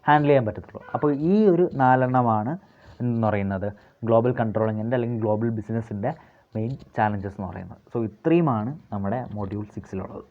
ഹാൻഡിൽ ചെയ്യാൻ പറ്റത്തുള്ളൂ. അപ്പോൾ ഈ ഒരു 4 എന്ന് പറയുന്നത് ഗ്ലോബൽ കൺട്രോളിങ്ങിൻ്റെ അല്ലെങ്കിൽ ഗ്ലോബൽ ബിസിനസ്സിൻ്റെ മെയിൻ ചാലഞ്ചസ് എന്ന് പറയുന്നത്. സോ ഇത്രയുമാണ് നമ്മുടെ മൊഡ്യൂൾ 6-ലുള്ളത്.